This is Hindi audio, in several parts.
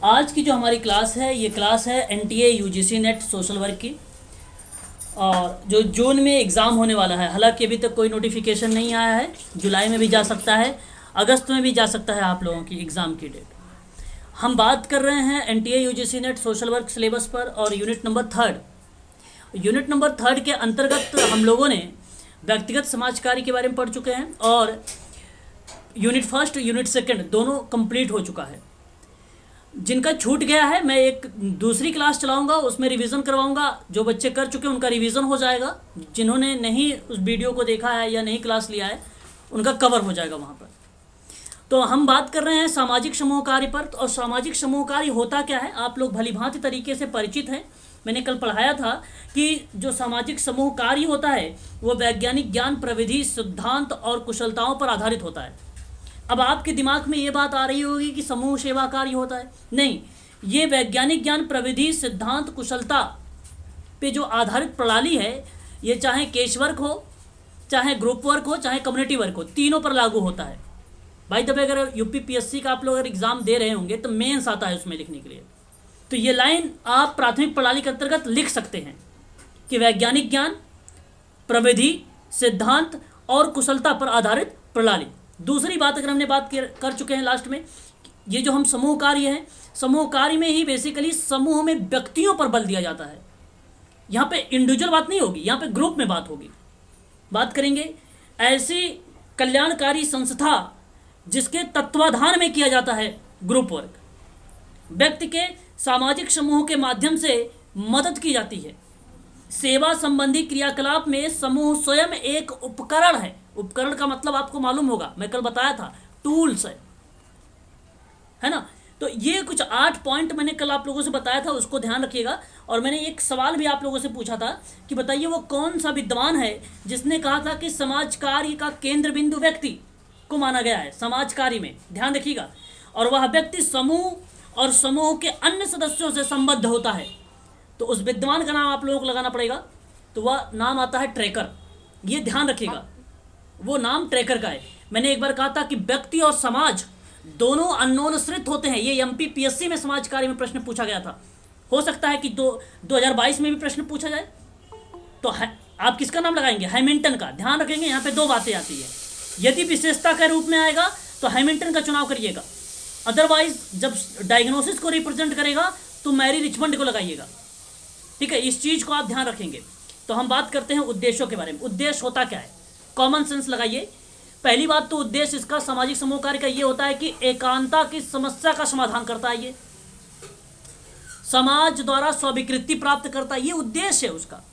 आज की जो हमारी क्लास है ये क्लास है NTA UGC net social work की। और जो जून में एग्ज़ाम होने वाला है, हालांकि अभी तक कोई नोटिफिकेशन नहीं आया है, जुलाई में भी जा सकता है, अगस्त में भी जा सकता है आप लोगों की एग्ज़ाम की डेट। हम बात कर रहे हैं NTA UGC net social work syllabus पर और यूनिट नंबर थर्ड के अंतर्गत हम लोगों ने व्यक्तिगत समाज कार्य के बारे में पढ़ चुके हैं और यूनिट फर्स्ट यूनिट सेकंड दोनों कंप्लीट हो चुका है। जिनका छूट गया है मैं एक दूसरी क्लास चलाऊंगा, उसमें रिवीजन करवाऊंगा। जो बच्चे कर चुके हैं उनका रिवीजन हो जाएगा, जिन्होंने नहीं उस वीडियो को देखा है या नहीं क्लास लिया है उनका कवर हो जाएगा वहाँ पर। तो हम बात कर रहे हैं सामाजिक समूह कार्य पर। और सामाजिक समूह कार्य होता क्या है आप लोग भली भांति तरीके से परिचित हैं। मैंने कल पढ़ाया था कि जो सामाजिक समूह कार्य होता है वो वैज्ञानिक ज्ञान, प्रविधि, सिद्धांत और कुशलताओं पर आधारित होता है। अब आपके दिमाग में ये बात आ रही होगी कि समूह सेवा कार्य होता है। नहीं, ये वैज्ञानिक ज्ञान, प्रविधि, सिद्धांत, कुशलता पे जो आधारित प्रणाली है, ये चाहे केस वर्क हो, चाहे ग्रुप वर्क हो, चाहे कम्युनिटी वर्क हो, तीनों पर लागू होता है। भाई तब अगर यूपीपीएससी का आप लोग अगर एग्जाम दे रहे होंगे तो मेंस आता है उसमें लिखने के लिए, तो ये लाइन आप प्राथमिक प्रणाली के अंतर्गत लिख सकते हैं कि वैज्ञानिक ज्ञान, प्रविधि, सिद्धांत और कुशलता पर आधारित प्रणाली। दूसरी बात अगर हमने बात कर चुके हैं लास्ट में, ये जो हम समूह कार्य हैं, समूह कार्य में ही बेसिकली समूह में व्यक्तियों पर बल दिया जाता है। यहाँ पे इंडिविजुअल बात नहीं होगी, यहाँ पे ग्रुप में बात होगी। बात करेंगे ऐसी कल्याणकारी संस्था जिसके तत्वाधान में किया जाता है ग्रुप वर्क। व्यक्ति के सामाजिक समूह के माध्यम से मदद की जाती है। सेवा संबंधी क्रियाकलाप में समूह स्वयं एक उपकरण है। उपकरण का मतलब आपको मालूम होगा, मैं कल बताया था, टूल्स है ना। तो ये कुछ 8 पॉइंट मैंने कल आप लोगों से बताया था, उसको ध्यान रखिएगा। और मैंने एक सवाल भी आप लोगों से पूछा था कि बताइए वो कौन सा विद्वान है जिसने कहा था कि समाज कार्य का केंद्र बिंदु व्यक्ति को माना गया है समाज कार्य में। ध्यान रखिएगा। और वह व्यक्ति समूह और समूह के अन्य सदस्यों से संबद्ध होता है। तो उस विद्वान का नाम आप लोगों को लगाना पड़ेगा। तो वह नाम आता है ट्रैकर। ये ध्यान रखिएगा, वो नाम ट्रैकर का है। मैंने एक बार कहा था कि व्यक्ति और समाज दोनों अन्योन्यश्रित होते हैं। ये एमपीपीएससी में समाज कार्य में प्रश्न पूछा गया था। हो सकता है कि 2022 में भी प्रश्न पूछा जाए। तो आप किसका नाम लगाएंगे? हैमिल्टन का। ध्यान रखेंगे, यहाँ पे 2 बातें आती है। यदि विशेषता के रूप में आएगा तो हैमिल्टन का चुनाव करिएगा, अदरवाइज जब डायग्नोसिस को रिप्रेजेंट करेगा तो मैरी रिचमंड को लगाइएगा। ठीक है, इस चीज को आप ध्यान रखेंगे। तो हम बात करते हैं उद्देश्यों के बारे में। उद्देश्य होता क्या है? कॉमन सेंस लगाइए। पहली बात तो उद्देश्य इसका सामाजिक समूह कार्य का ये होता है कि एकांता की समस्या का समाधान करता है। ये समाज द्वारा स्वीकृति प्राप्त करता है, ये उद्देश्य है उसका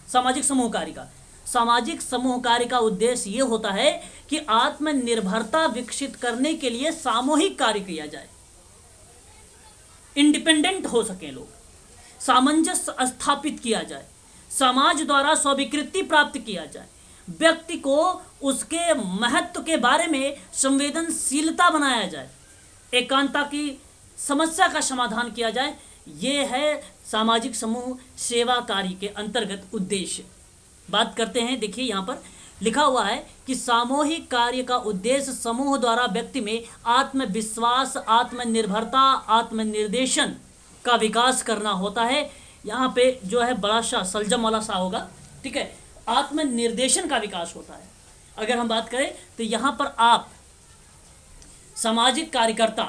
सामाजिक समूह कार्य का। सामाजिक समूह कार्य का उद्देश्य ये होता है कि आत्मनिर्भरता विकसित करने के लिए सामूहिक कार्य किया जाए, इंडिपेंडेंट हो सके लोग, सामंजस्य स्थापित किया जाए, समाज द्वारा स्वीकृति प्राप्त किया जाए, व्यक्ति को उसके महत्व के बारे में संवेदनशीलता बनाया जाए, एकांता की समस्या का समाधान किया जाए। ये है सामाजिक समूह सेवा कार्य के अंतर्गत उद्देश्य। बात करते हैं, देखिए यहाँ पर लिखा हुआ है कि सामूहिक कार्य का उद्देश्य समूह द्वारा व्यक्ति में आत्मविश्वास, आत्मनिर्भरता, आत्मनिर्देशन का विकास करना होता है। यहाँ पे जो है बड़ा सा सलजम वाला सा होगा, ठीक है, आत्मनिर्देशन का विकास होता है। अगर हम बात करें तो यहाँ पर आप सामाजिक कार्यकर्ता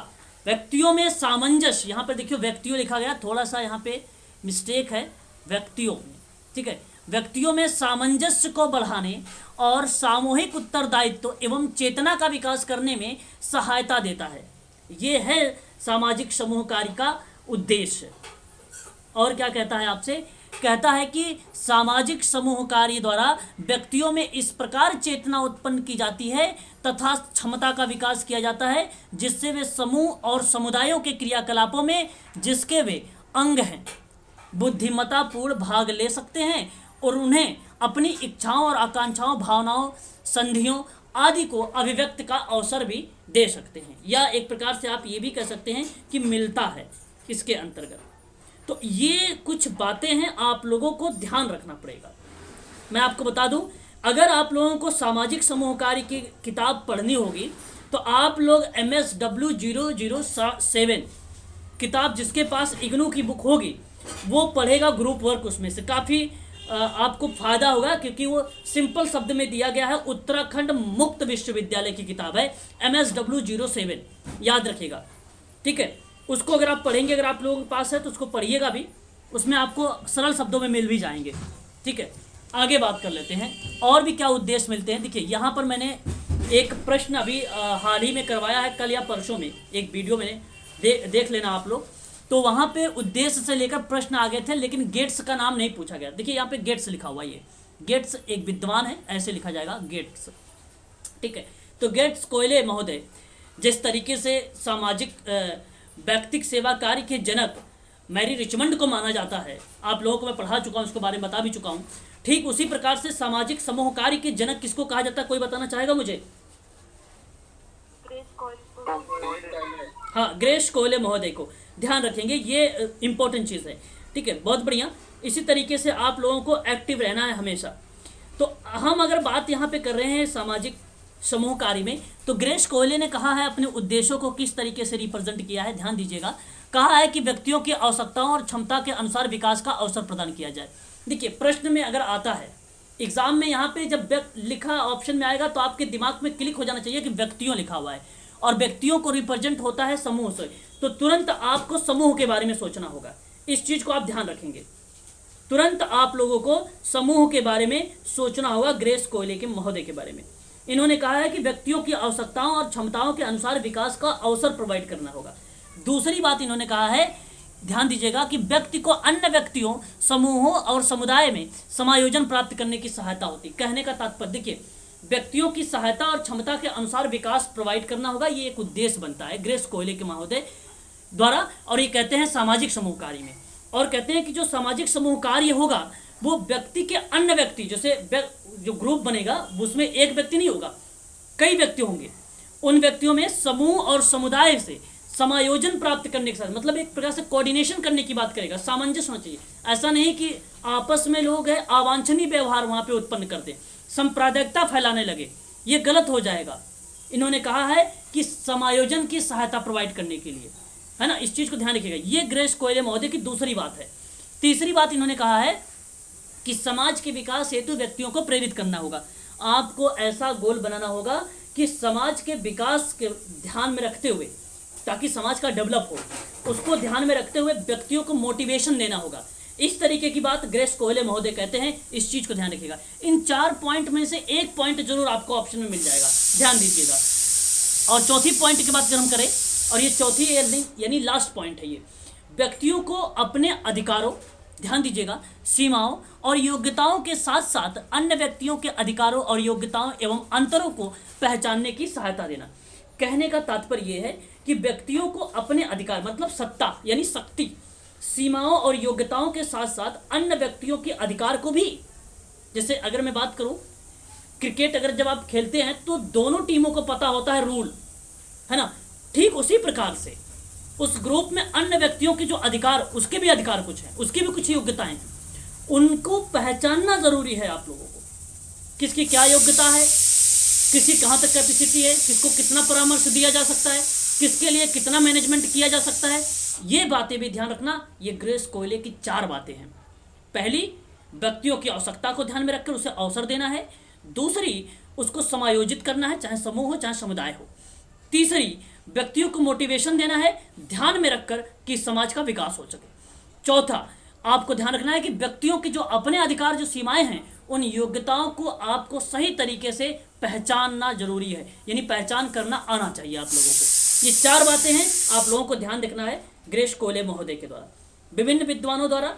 व्यक्तियों में सामंजस्य, यहाँ पर देखिए व्यक्तियों लिखा गया, थोड़ा सा यहाँ पे मिस्टेक है, व्यक्तियों में, ठीक है, व्यक्तियों में सामंजस्य को बढ़ाने और सामूहिक उत्तरदायित्व एवं चेतना का विकास करने में सहायता देता है। ये है सामाजिक समूह कार्य का उद्देश्य। और क्या कहता है आपसे? कहता है कि सामाजिक समूह कार्य द्वारा व्यक्तियों में इस प्रकार चेतना उत्पन्न की जाती है तथा क्षमता का विकास किया जाता है जिससे वे समूह और समुदायों के क्रियाकलापों में जिसके वे अंग हैं बुद्धिमत्तापूर्ण भाग ले सकते हैं और उन्हें अपनी इच्छाओं और आकांक्षाओं, भावनाओं, संधियों आदि को अभिव्यक्त का अवसर भी दे सकते हैं। या एक प्रकार से आप ये भी कह सकते हैं कि मिलता है इसके अंतर्गत। तो ये कुछ बातें हैं, आप लोगों को ध्यान रखना पड़ेगा। मैं आपको बता दूं, अगर आप लोगों को सामाजिक समूह कार्य की किताब पढ़नी होगी तो आप लोग MSW 007 किताब जिसके पास इग्नू की बुक होगी वो पढ़ेगा ग्रुप वर्क, उसमें से काफ़ी आपको फायदा होगा, क्योंकि वो सिंपल शब्द में दिया गया है। उत्तराखंड मुक्त विश्वविद्यालय की किताब है, MSW07, याद रखिएगा, ठीक है। उसको अगर आप पढ़ेंगे, अगर आप लोगों के पास है तो उसको पढ़िएगा भी, उसमें आपको सरल शब्दों में मिल भी जाएंगे, ठीक है। आगे बात कर लेते हैं और भी क्या उद्देश्य मिलते हैं। देखिए यहाँ पर मैंने एक प्रश्न अभी हाल ही में करवाया है, कल या परसों में एक वीडियो मैंने देख लेना आप लोग, तो वहाँ पे उद्देश्य से लेकर प्रश्न आ गए थे, लेकिन गेट्स का नाम नहीं पूछा गया। देखिए यहाँ पे गेट्स लिखा हुआ है, ये गेट्स एक विद्वान है, ऐसे लिखा जाएगा गेट्स, ठीक है। तो गेट्स कोयले महोदय जिस तरीके से सामाजिक व्यक्तिक सेवा कार्य के जनक मैरी रिचमंड को माना जाता है, आप लोगों को मैं पढ़ा चुका हूँ, उसके बारे में बता भी चुका हूँ। ठीक उसी प्रकार से सामाजिक समूह कार्य के जनक किसको कहा जाता है, कोई बताना चाहेगा मुझे? हाँ, ग्रेस कोयले महोदय को ध्यान रखेंगे, ये इंपॉर्टेंट चीज़ है, ठीक है। बहुत बढ़िया। इसी तरीके से आप लोगों को एक्टिव रहना है हमेशा। तो हम अगर बात यहाँ पे कर रहे हैं सामाजिक समूह कार्य में, तो ग्रेस कोयले ने कहा है अपने उद्देश्यों को किस तरीके से रिप्रेजेंट किया है, ध्यान दीजिएगा। कहा है कि व्यक्तियों की आवश्यकताओं और क्षमता के अनुसार विकास का अवसर प्रदान किया जाए। देखिए प्रश्न में अगर आता है एग्जाम में, यहाँ पे जब लिखा ऑप्शन में आएगा तो आपके दिमाग में क्लिक हो जाना चाहिए कि व्यक्तियों लिखा हुआ है और व्यक्तियों को रिप्रेजेंट होता है समूह से, तो तुरंत आपको समूह के बारे में सोचना होगा। इस चीज को आप ध्यान रखेंगे, तुरंत आप लोगों को समूह के बारे में सोचना होगा। ग्रेस कोयले के महोदय के बारे में इन्होंने कहा है कि व्यक्तियों की आवश्यकताओं और क्षमताओं के अनुसार विकास का अवसर प्रोवाइड करना होगा। दूसरी बात इन्होंने कहा है, ध्यान दीजिएगा, कि व्यक्ति को अन्य व्यक्तियों, समूहों और समुदाय में समायोजन प्राप्त करने की सहायता होती। कहने का तात्पर्य देखिए, व्यक्तियों की सहायता और क्षमता के अनुसार विकास प्रोवाइड करना होगा, ये एक उद्देश्य बनता है ग्रेस कोयले के महोदय द्वारा। और ये कहते हैं सामाजिक समूह कार्य में, और कहते हैं कि जो सामाजिक समूह कार्य होगा वो व्यक्ति के अन्य व्यक्ति, जैसे जो ग्रुप बनेगा उसमें एक व्यक्ति नहीं होगा, कई व्यक्ति होंगे, उन व्यक्तियों में समूह और समुदाय से समायोजन प्राप्त करने के साथ, मतलब एक प्रकार से कोऑर्डिनेशन करने की बात करेगा, सामंजस्य होना चाहिए। ऐसा नहीं कि आपस में लोग है अवांछनीय व्यवहार वहां पे उत्पन्न कर दे, सांप्रदायिकता फैलाने लगे, ये गलत हो जाएगा। इन्होंने कहा है कि समायोजन की सहायता प्रोवाइड करने के लिए, है ना, इस चीज को ध्यान रखिएगा। ये ग्रेस कोयले महोदय की दूसरी बात है। तीसरी बात इन्होंने कहा है कि समाज के विकास हेतु व्यक्तियों को प्रेरित करना होगा। आपको ऐसा गोल बनाना होगा कि समाज के विकास के ध्यान में रखते हुए, ताकि समाज का डेवलप हो, उसको ध्यान में रखते हुए व्यक्तियों को मोटिवेशन देना होगा। इस तरीके की बात ग्रेस कोयले महोदय कहते हैं, इस चीज को ध्यान रखिएगा। इन 4 पॉइंट में से एक पॉइंट जरूर आपको ऑप्शन में मिल जाएगा, ध्यान दीजिएगा। और चौथी पॉइंट की बात अगर हम करें, और ये चौथी यानी लास्ट पॉइंट है, ये व्यक्तियों को अपने अधिकारों, ध्यान दीजिएगा, सीमाओं और योग्यताओं के साथ साथ अन्य व्यक्तियों के अधिकारों और योग्यताओं एवं अंतरों को पहचानने की सहायता देना। कहने का तात्पर्य यह है कि व्यक्तियों को अपने अधिकार, मतलब सत्ता यानी शक्ति, सीमाओं और योग्यताओं के साथ साथ अन्य व्यक्तियों के अधिकार को भी, जैसे अगर मैं बात करूं क्रिकेट, अगर जब आप खेलते हैं तो दोनों टीमों को पता होता है रूल, है ना, ठीक उसी प्रकार से उस ग्रुप में अन्य व्यक्तियों के जो अधिकार, उसके भी अधिकार कुछ हैं, उसकी भी कुछ योग्यताएं हैं, उनको पहचानना जरूरी है। आप लोगों को किसकी क्या योग्यता है, किसी कहाँ तक कैपेसिटी है, किसको कितना परामर्श दिया जा सकता है, किसके लिए कितना मैनेजमेंट किया जा सकता है, ये बातें भी ध्यान रखना। ये ग्रेस कोयले की 4 बातें हैं। पहली, व्यक्तियों की आवश्यकता को ध्यान में रखकर उसे अवसर देना है। दूसरी, उसको समायोजित करना है, चाहे समूह हो चाहे समुदाय हो। तीसरी, व्यक्तियों को मोटिवेशन देना है, ध्यान में रखकर कि समाज का विकास हो सके। चौथा, आपको ध्यान रखना है कि व्यक्तियों के जो अपने अधिकार, जो सीमाएं हैं, उन योग्यताओं को आपको सही तरीके से पहचानना जरूरी है, यानी पहचान करना आना चाहिए आप लोगों को। ये 4 बातें हैं, आप लोगों को ध्यान रखना है। ग्रेस कोयले महोदय के द्वारा, विभिन्न विद्वानों द्वारा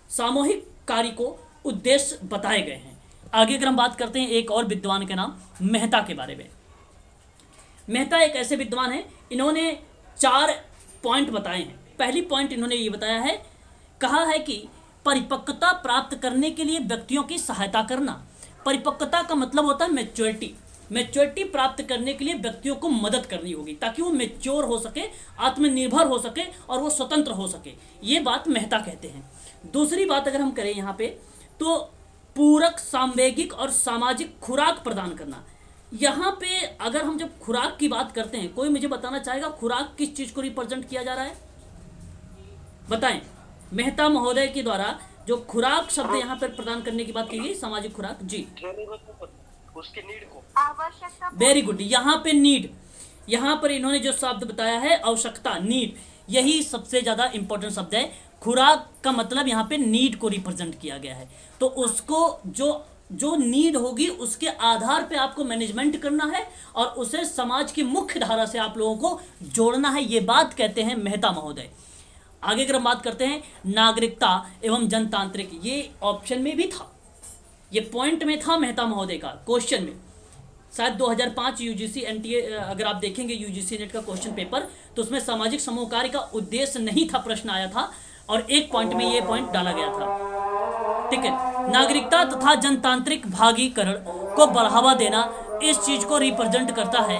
सामूहिक कार्य को उद्देश्य बताए गए हैं। आगे अगर हम बात करते हैं एक और विद्वान के नाम मेहता के बारे में। मेहता एक ऐसे विद्वान हैं, इन्होंने 4 पॉइंट बताए हैं। पहली पॉइंट इन्होंने ये बताया है, कहा है कि परिपक्वता प्राप्त करने के लिए व्यक्तियों की सहायता करना। परिपक्वता का मतलब होता है मैच्योरिटी। मैच्योरिटी प्राप्त करने के लिए व्यक्तियों को मदद करनी होगी, ताकि वो मैच्योर हो सके, आत्मनिर्भर हो सके और वो स्वतंत्र हो सके। ये बात मेहता कहते हैं। दूसरी बात अगर हम करें यहाँ पे, तो पूरक, सामवेगिक और सामाजिक खुराक प्रदान करना। यहाँ पे अगर हम जब खुराक की बात करते हैं, कोई मुझे बताना चाहेगा खुराक किस चीज को रिप्रेजेंट किया जा रहा है? बताएं। मेहता महोदय के द्वारा जो खुराक शब्द यहाँ पर प्रदान करने की बात की गई, सामाजिक खुराक जी, उसकी नीड को आवश्यकता वेरी गुड। यहाँ पे नीड, यहाँ पर इन्होंने जो शब्द बताया है आवश्यकता, नीड, यही सबसे ज्यादा इंपॉर्टेंट शब्द है। खुराक का मतलब यहाँ पे नीड को रिप्रेजेंट किया गया है, तो उसको जो जो नीड होगी उसके आधार पे आपको मैनेजमेंट करना है और उसे समाज की मुख्य धारा से आप लोगों को जोड़ना है, ये बात कहते हैं मेहता महोदय। आगे अगर हम बात करते हैं नागरिकता एवं जनतांत्रिक, ये ऑप्शन में भी था, ये पॉइंट में था मेहता महोदय का, क्वेश्चन में शायद 2005 यूजीसी एनटीए, अगर आप देखेंगे यूजीसी नेट का क्वेश्चन पेपर, तो उसमें सामाजिक समूह कार्य का उद्देश्य नहीं था, प्रश्न आया था और एक पॉइंट में ये पॉइंट डाला गया था। ठीक है, नागरिकता तथा जनतांत्रिक भागीकरण को बढ़ावा देना, इस चीज को रिप्रेजेंट करता है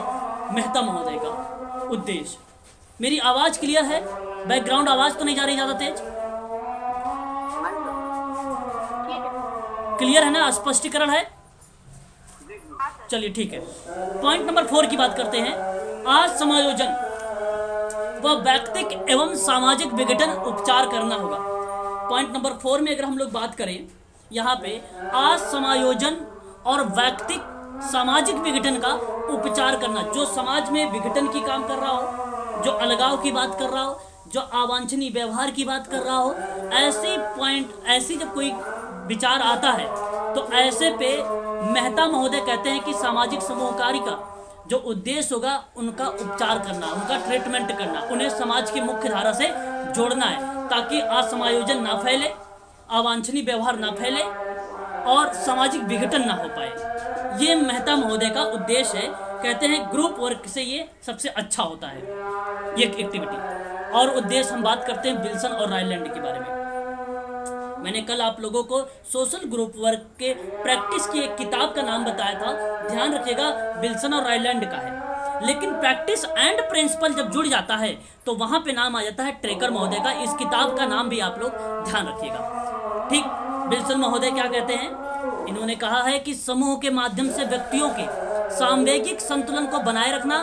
मेहता महोदय का उद्देश्य। मेरी आवाज क्लियर है? बैकग्राउंड आवाज तो नहीं जा रही ज्यादा तेज? क्लियर है ना? स्पष्टीकरण है? चलिए ठीक है। पॉइंट नंबर 4 की बात करते हैं। असमायोजन व व्यक्तिक एवं सामाजिक विघटन उपचार करना होगा। पॉइंट नंबर 4 में अगर हम लोग बात करें, यहाँ पे असमायोजन और व्यक्तिक सामाजिक विघटन का उपचार करना, जो समाज में विघटन की काम कर रहा हो, जो अलगाव की बात कर रहा हो, जो अवांछनीय व्यवहार की बात कर रहा हो, ऐसी पॉइंट, ऐसी जब कोई विचार आता है तो ऐसे पे मेहता महोदय कहते हैं कि सामाजिक समूह कार्य का जो उद्देश्य होगा उनका उपचार करना, उनका ट्रीटमेंट करना, उन्हें समाज की मुख्य धारा से जोड़ना है, ताकि असमायोजन ना फैले, अवांछनीय व्यवहार ना फैले और सामाजिक विघटन ना हो पाए। ये मेहता महोदय का उद्देश्य है। कहते हैं ग्रुप वर्क से ये सबसे अच्छा होता है ये एक्टिविटी। और उद्देश्य हम बात करते हैं विल्सन और रायलैंड के बारे में। मैंने कल आप लोगों को सोशल ग्रुप वर्क के प्रैक्टिस की एक किताब का नाम बताया था, ध्यान रखिएगा, विल्सन और रायलैंड का है। लेकिन प्रैक्टिस एंड प्रिंसिपल जब जुड़ जाता है तो वहां पे नाम आ जाता है ट्रेकर महोदय का। इस किताब का नाम भी आप लोग ध्यान रखिएगा। ठीक, विल्सन महोदय क्या कहते हैं? इन्होंने कहा है कि समूह के माध्यम से व्यक्तियों के सामवेगिक संतुलन को बनाए रखना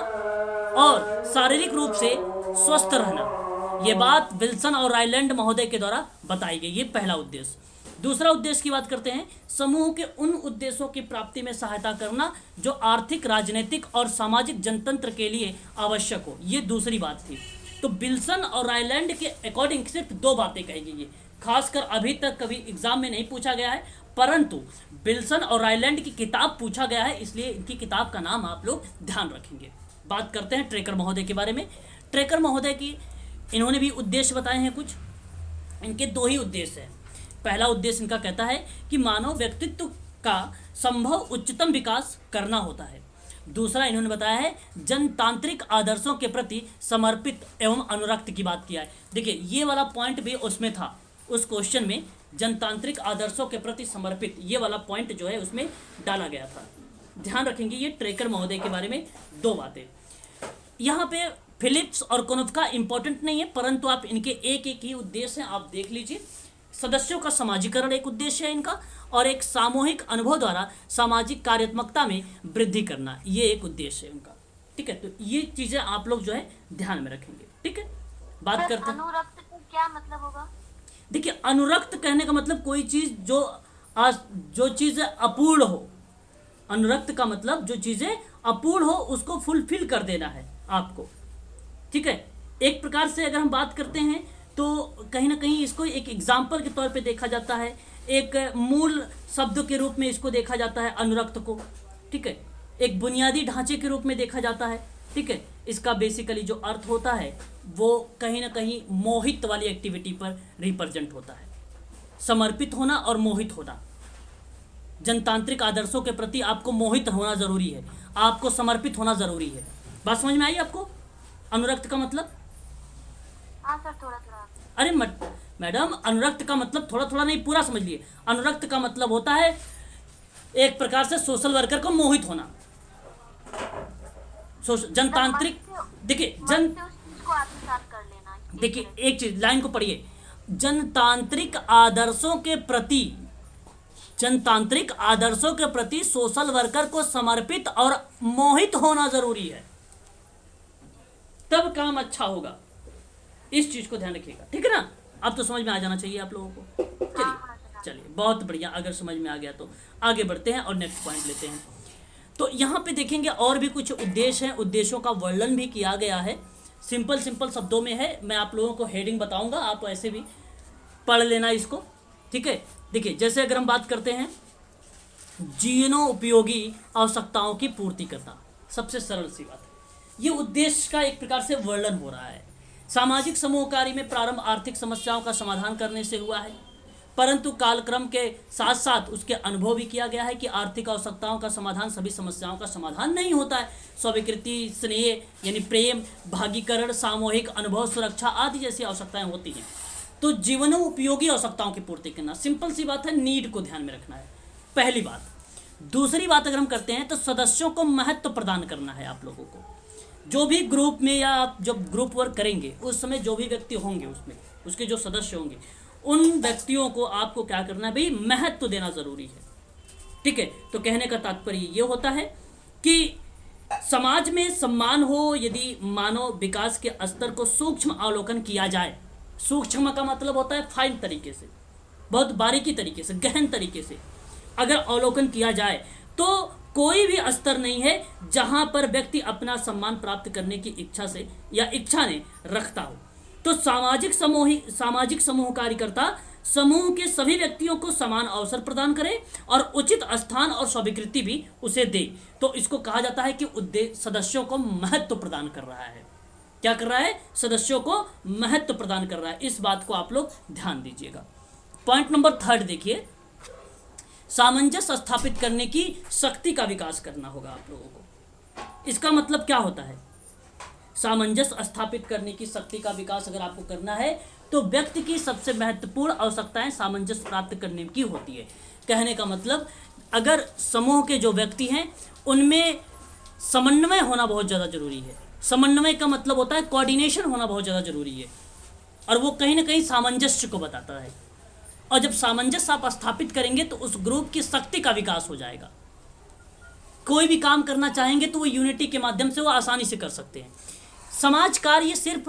और शारीरिक रूप से स्वस्थ रहना, ये बात विल्सन और रायलैंड महोदय के द्वारा बताई गई। ये पहला उद्देश्य। दूसरा उद्देश्य की बात करते हैं, समूह के उन उद्देश्यों की प्राप्ति में सहायता करना जो आर्थिक, राजनीतिक और सामाजिक जनतंत्र के लिए आवश्यक हो। ये दूसरी बात थी। तो विल्सन और रायलैंड के अकॉर्डिंग सिर्फ 2 बातें कही गई है, खासकर अभी तक कभी एग्जाम में नहीं पूछा गया है, परंतु विल्सन और रायलैंड की किताब पूछा गया है, इसलिए इनकी किताब का नाम आप लोग ध्यान रखेंगे। बात करते हैं ट्रेकर महोदय के बारे में। ट्रेकर महोदय की इन्होंने भी उद्देश्य बताए हैं कुछ। इनके 2 ही उद्देश्य हैं। पहला उद्देश्य इनका कहता है कि मानव व्यक्तित्व का संभव उच्चतम विकास करना होता है। दूसरा इन्होंने बताया है जनतांत्रिक आदर्शों के प्रति समर्पित एवं अनुरक्त की बात किया है। देखिए ये वाला पॉइंट भी उसमें था, उस क्वेश्चन में जनतांत्रिक आदर्शों के प्रति समर्पित, ये वाला पॉइंट जो है उसमें डाला गया था। ध्यान रखेंगे, ये ट्रेकर महोदय के बारे में 2 बातें। यहाँ पे फिलिप्स और कोनोफ्का इंपॉर्टेंट नहीं है, परंतु आप इनके एक एक ही उद्देश्य हैं, आप देख लीजिए। सदस्यों का समाजीकरण एक उद्देश्य है इनका, और एक सामूहिक अनुभव द्वारा सामाजिक कार्यात्मकता में वृद्धि करना, ये एक उद्देश्य है उनका। ठीक है, तो ये चीजें आप लोग जो है ध्यान में रखेंगे। ठीक है, बात करते हैं अनुरक्त का क्या मतलब होगा? देखिए, अनुरक्त कहने का मतलब कोई चीज जो चीजें अपूर्ण हो। अनुरक्त का मतलब जो चीजें अपूर्ण हो उसको फुलफिल कर देना है आपको। ठीक है, एक प्रकार से अगर हम बात करते हैं तो कहीं ना कहीं इसको एक एग्जाम्पल के तौर पे देखा जाता है, एक मूल शब्द के रूप में इसको देखा जाता है अनुरक्त को। ठीक है, एक बुनियादी ढांचे के रूप में देखा जाता है। ठीक है, इसका बेसिकली जो अर्थ होता है वो कहीं ना कहीं मोहित वाली एक्टिविटी पर रिप्रेजेंट होता है। समर्पित होना और मोहित होना, जनतांत्रिक आदर्शों के प्रति आपको मोहित होना जरूरी है, आपको समर्पित होना जरूरी है। बात समझ में आई आपको? अनुरक्त का मतलब? हाँ सर, थोड़ा थोड़ा। अरे मैडम, अनुरक्त का मतलब थोड़ा थोड़ा नहीं, पूरा समझ लिए। अनुरक्त का मतलब होता है एक प्रकार से सोशल वर्कर को मोहित होना, जनतांत्रिक। देखिए देखिए एक चीज, लाइन को पढ़िए। जनतांत्रिक आदर्शों के प्रति सोशल वर्कर को समर्पित और मोहित होना जरूरी है, तब काम अच्छा होगा। इस चीज को ध्यान रखिएगा। ठीक है ना? अब तो समझ में आ जाना चाहिए आप लोगों को। हाँ चलिए चलिए, बहुत बढ़िया। अगर समझ में आ गया तो आगे बढ़ते हैं और नेक्स्ट पॉइंट लेते हैं। तो यहाँ पे देखेंगे और भी कुछ उद्देश्य हैं, उद्देश्यों का वर्णन भी किया गया है, सिंपल सिंपल शब्दों में है। मैं आप लोगों को हेडिंग बताऊंगा, आप ऐसे भी पढ़ लेना इसको, ठीक है। देखिए, जैसे अगर हम बात करते हैं जीवनोपयोगी आवश्यकताओं की पूर्ति करना, सबसे सरल सी बात है। ये उद्देश्य का एक प्रकार से वर्णन हो रहा है। सामाजिक समूह कार्य में प्रारंभ आर्थिक समस्याओं का समाधान करने से हुआ है, परंतु कालक्रम के साथ साथ उसके अनुभव भी किया गया है कि आर्थिक आवश्यकताओं का समाधान सभी समस्याओं का समाधान नहीं होता है। स्वीकृति, स्नेह यानी प्रेम, भागीकरण, सामूहिक अनुभव, सुरक्षा आदि जैसी आवश्यकताएं होती हैं। तो जीवनोपयोगी आवश्यकताओं की पूर्ति करना, सिंपल सी बात है, नीड को ध्यान में रखना है, पहली बात। दूसरी बात अगर हम करते हैं तो सदस्यों को महत्व प्रदान करना है। आप लोगों को जो भी ग्रुप में या आप जब ग्रुप वर्क करेंगे उस समय जो भी व्यक्ति होंगे उसमें, उसके जो सदस्य होंगे, उन व्यक्तियों को आपको क्या करना है भाई, महत्व देना जरूरी है, ठीक है। तो कहने का तात्पर्य ये होता है कि समाज में सम्मान हो यदि मानव विकास के स्तर को सूक्ष्म अवलोकन किया जाए। सूक्ष्म का मतलब होता है फाइन तरीके से, बहुत बारीकी तरीके से, गहन तरीके से अगर अवलोकन किया जाए तो कोई भी स्तर नहीं है जहां पर व्यक्ति अपना सम्मान प्राप्त करने की इच्छा से या इच्छा ने रखता हो। तो सामाजिक समूह कार्यकर्ता समूह के सभी व्यक्तियों को समान अवसर प्रदान करे और उचित स्थान और स्वीकृति भी उसे दे। तो इसको कहा जाता है कि उद्देश्य सदस्यों को महत्व प्रदान कर रहा है। क्या कर रहा है? सदस्यों को महत्व प्रदान कर रहा है। इस बात को आप लोग ध्यान दीजिएगा। पॉइंट नंबर 3 देखिए, सामंजस्य स्थापित करने की शक्ति का विकास करना होगा आप लोगों को। इसका मतलब क्या होता है? सामंजस्य स्थापित करने की शक्ति का विकास अगर आपको करना है तो व्यक्ति की सबसे महत्वपूर्ण आवश्यकताएं सामंजस्य प्राप्त करने की होती है। कहने का मतलब, अगर समूह के जो व्यक्ति हैं उनमें समन्वय होना बहुत ज़्यादा जरूरी है। समन्वय का मतलब होता है कोऑर्डिनेशन होना बहुत ज़्यादा जरूरी है, और वो कहीं ना कहीं सामंजस्य को बताता है। और जब सामंजस्य आप स्थापित करेंगे तो उस ग्रुप की शक्ति का विकास हो जाएगा। कोई भी काम करना चाहेंगे तो वो यूनिटी के माध्यम से वो आसानी से कर सकते हैं। समाज कार्य सिर्फ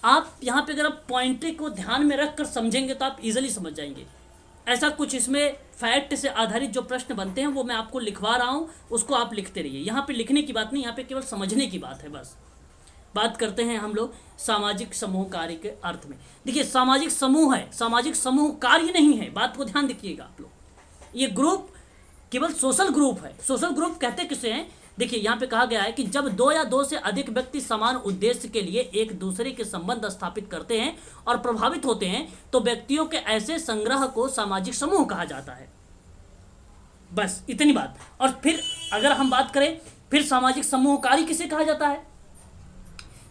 आप यहाँ पे अगर आप पॉइंट को ध्यान में रख कर समझेंगे तो आप इजीली समझ जाएंगे। ऐसा कुछ इसमें फैक्ट से आधारित जो प्रश्न बनते हैं वो मैं आपको लिखवा रहा हूँ, उसको आप लिखते रहिए। यहाँ पे लिखने की बात नहीं, यहाँ पे केवल समझने की बात है। बस बात करते हैं हम लोग सामाजिक समूह कार्य के अर्थ में। देखिए, सामाजिक समूह है, सामाजिक समूह कार्य नहीं है। बात को ध्यान रखिएगा आप लोग। ये ग्रुप केवल सोशल ग्रुप है। सोशल ग्रुप कहते किसे हैं? देखिए, यहाँ पे कहा गया है कि जब 2 या 2 से अधिक व्यक्ति समान उद्देश्य के लिए एक दूसरे के संबंध स्थापित करते हैं और प्रभावित होते हैं तो व्यक्तियों के ऐसे संग्रह को सामाजिक समूह कहा जाता है। बस इतनी बात। और फिर अगर हम बात करें फिर सामाजिक समूह कार्य किसे कहा जाता है?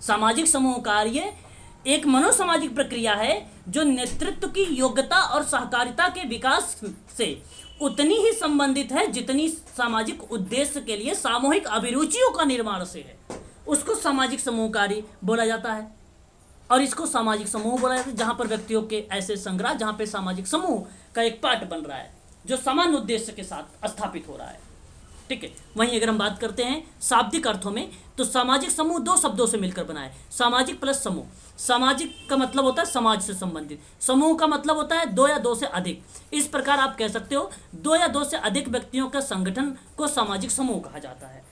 सामाजिक समूह कार्य एक मनोसामाजिक प्रक्रिया है जो नेतृत्व की योग्यता और सहकारिता के विकास से उतनी ही संबंधित है जितनी सामाजिक उद्देश्य के लिए सामूहिक अभिरुचियों का निर्माण से है। उसको सामाजिक समूह कार्य बोला जाता है, और इसको सामाजिक समूह बोला जाता है जहां पर व्यक्तियों के ऐसे संग्रह, जहां पे सामाजिक समूह का एक पार्ट बन रहा है जो समान उद्देश्य के साथ स्थापित हो रहा है, ठीक है। वहीं अगर हम बात करते हैं शाब्दिक अर्थों में तो सामाजिक समूह 2 शब्दों से मिलकर बना है, सामाजिक प्लस समूह। सामाजिक का मतलब होता है समाज से संबंधित, समूह का मतलब होता है 2 या 2 से अधिक। इस प्रकार आप कह सकते हो 2 या 2 से अधिक व्यक्तियों का संगठन को सामाजिक समूह कहा जाता है।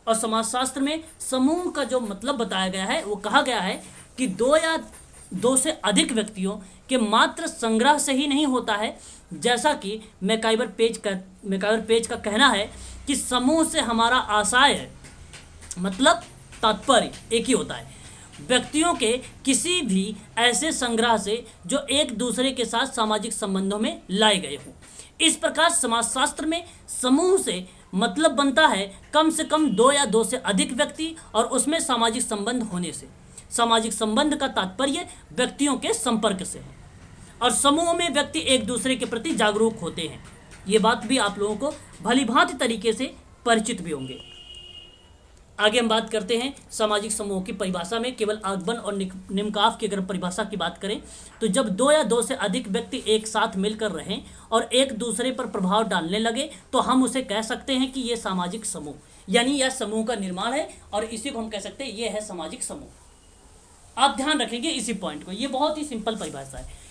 और समाजशास्त्र में समूह का जो मतलब बताया गया है वो कहा गया है कि 2 या 2 से अधिक व्यक्तियों के मात्र संग्रह से ही नहीं होता है, जैसा कि मैकाइवर पेज का कहना है कि समूह से हमारा आशय है, मतलब तात्पर्य एक ही होता है, व्यक्तियों के किसी भी ऐसे संग्रह से जो एक दूसरे के साथ सामाजिक संबंधों में लाए गए हों। इस प्रकार समाजशास्त्र में समूह से मतलब बनता है कम से कम 2 या 2 से अधिक व्यक्ति और उसमें सामाजिक संबंध होने से। सामाजिक संबंध का तात्पर्य व्यक्तियों के संपर्क से है, और समूह में व्यक्ति एक दूसरे के प्रति जागरूक होते हैं। ये बात भी आप लोगों को भलीभांति तरीके से परिचित भी होंगे। आगे हम बात करते हैं सामाजिक समूह की परिभाषा में। केवल आगमन और निम्नकाफ की अगर परिभाषा की बात करें तो जब 2 या 2 से अधिक व्यक्ति एक साथ मिलकर रहें और एक दूसरे पर प्रभाव डालने लगे तो हम उसे कह सकते हैं कि ये सामाजिक समूह, यानी यह समूह का निर्माण है, और इसी को हम कह सकते हैं ये है सामाजिक समूह। आप ध्यान रखेंगे इसी पॉइंट को, ये बहुत ही सिंपल परिभाषा है।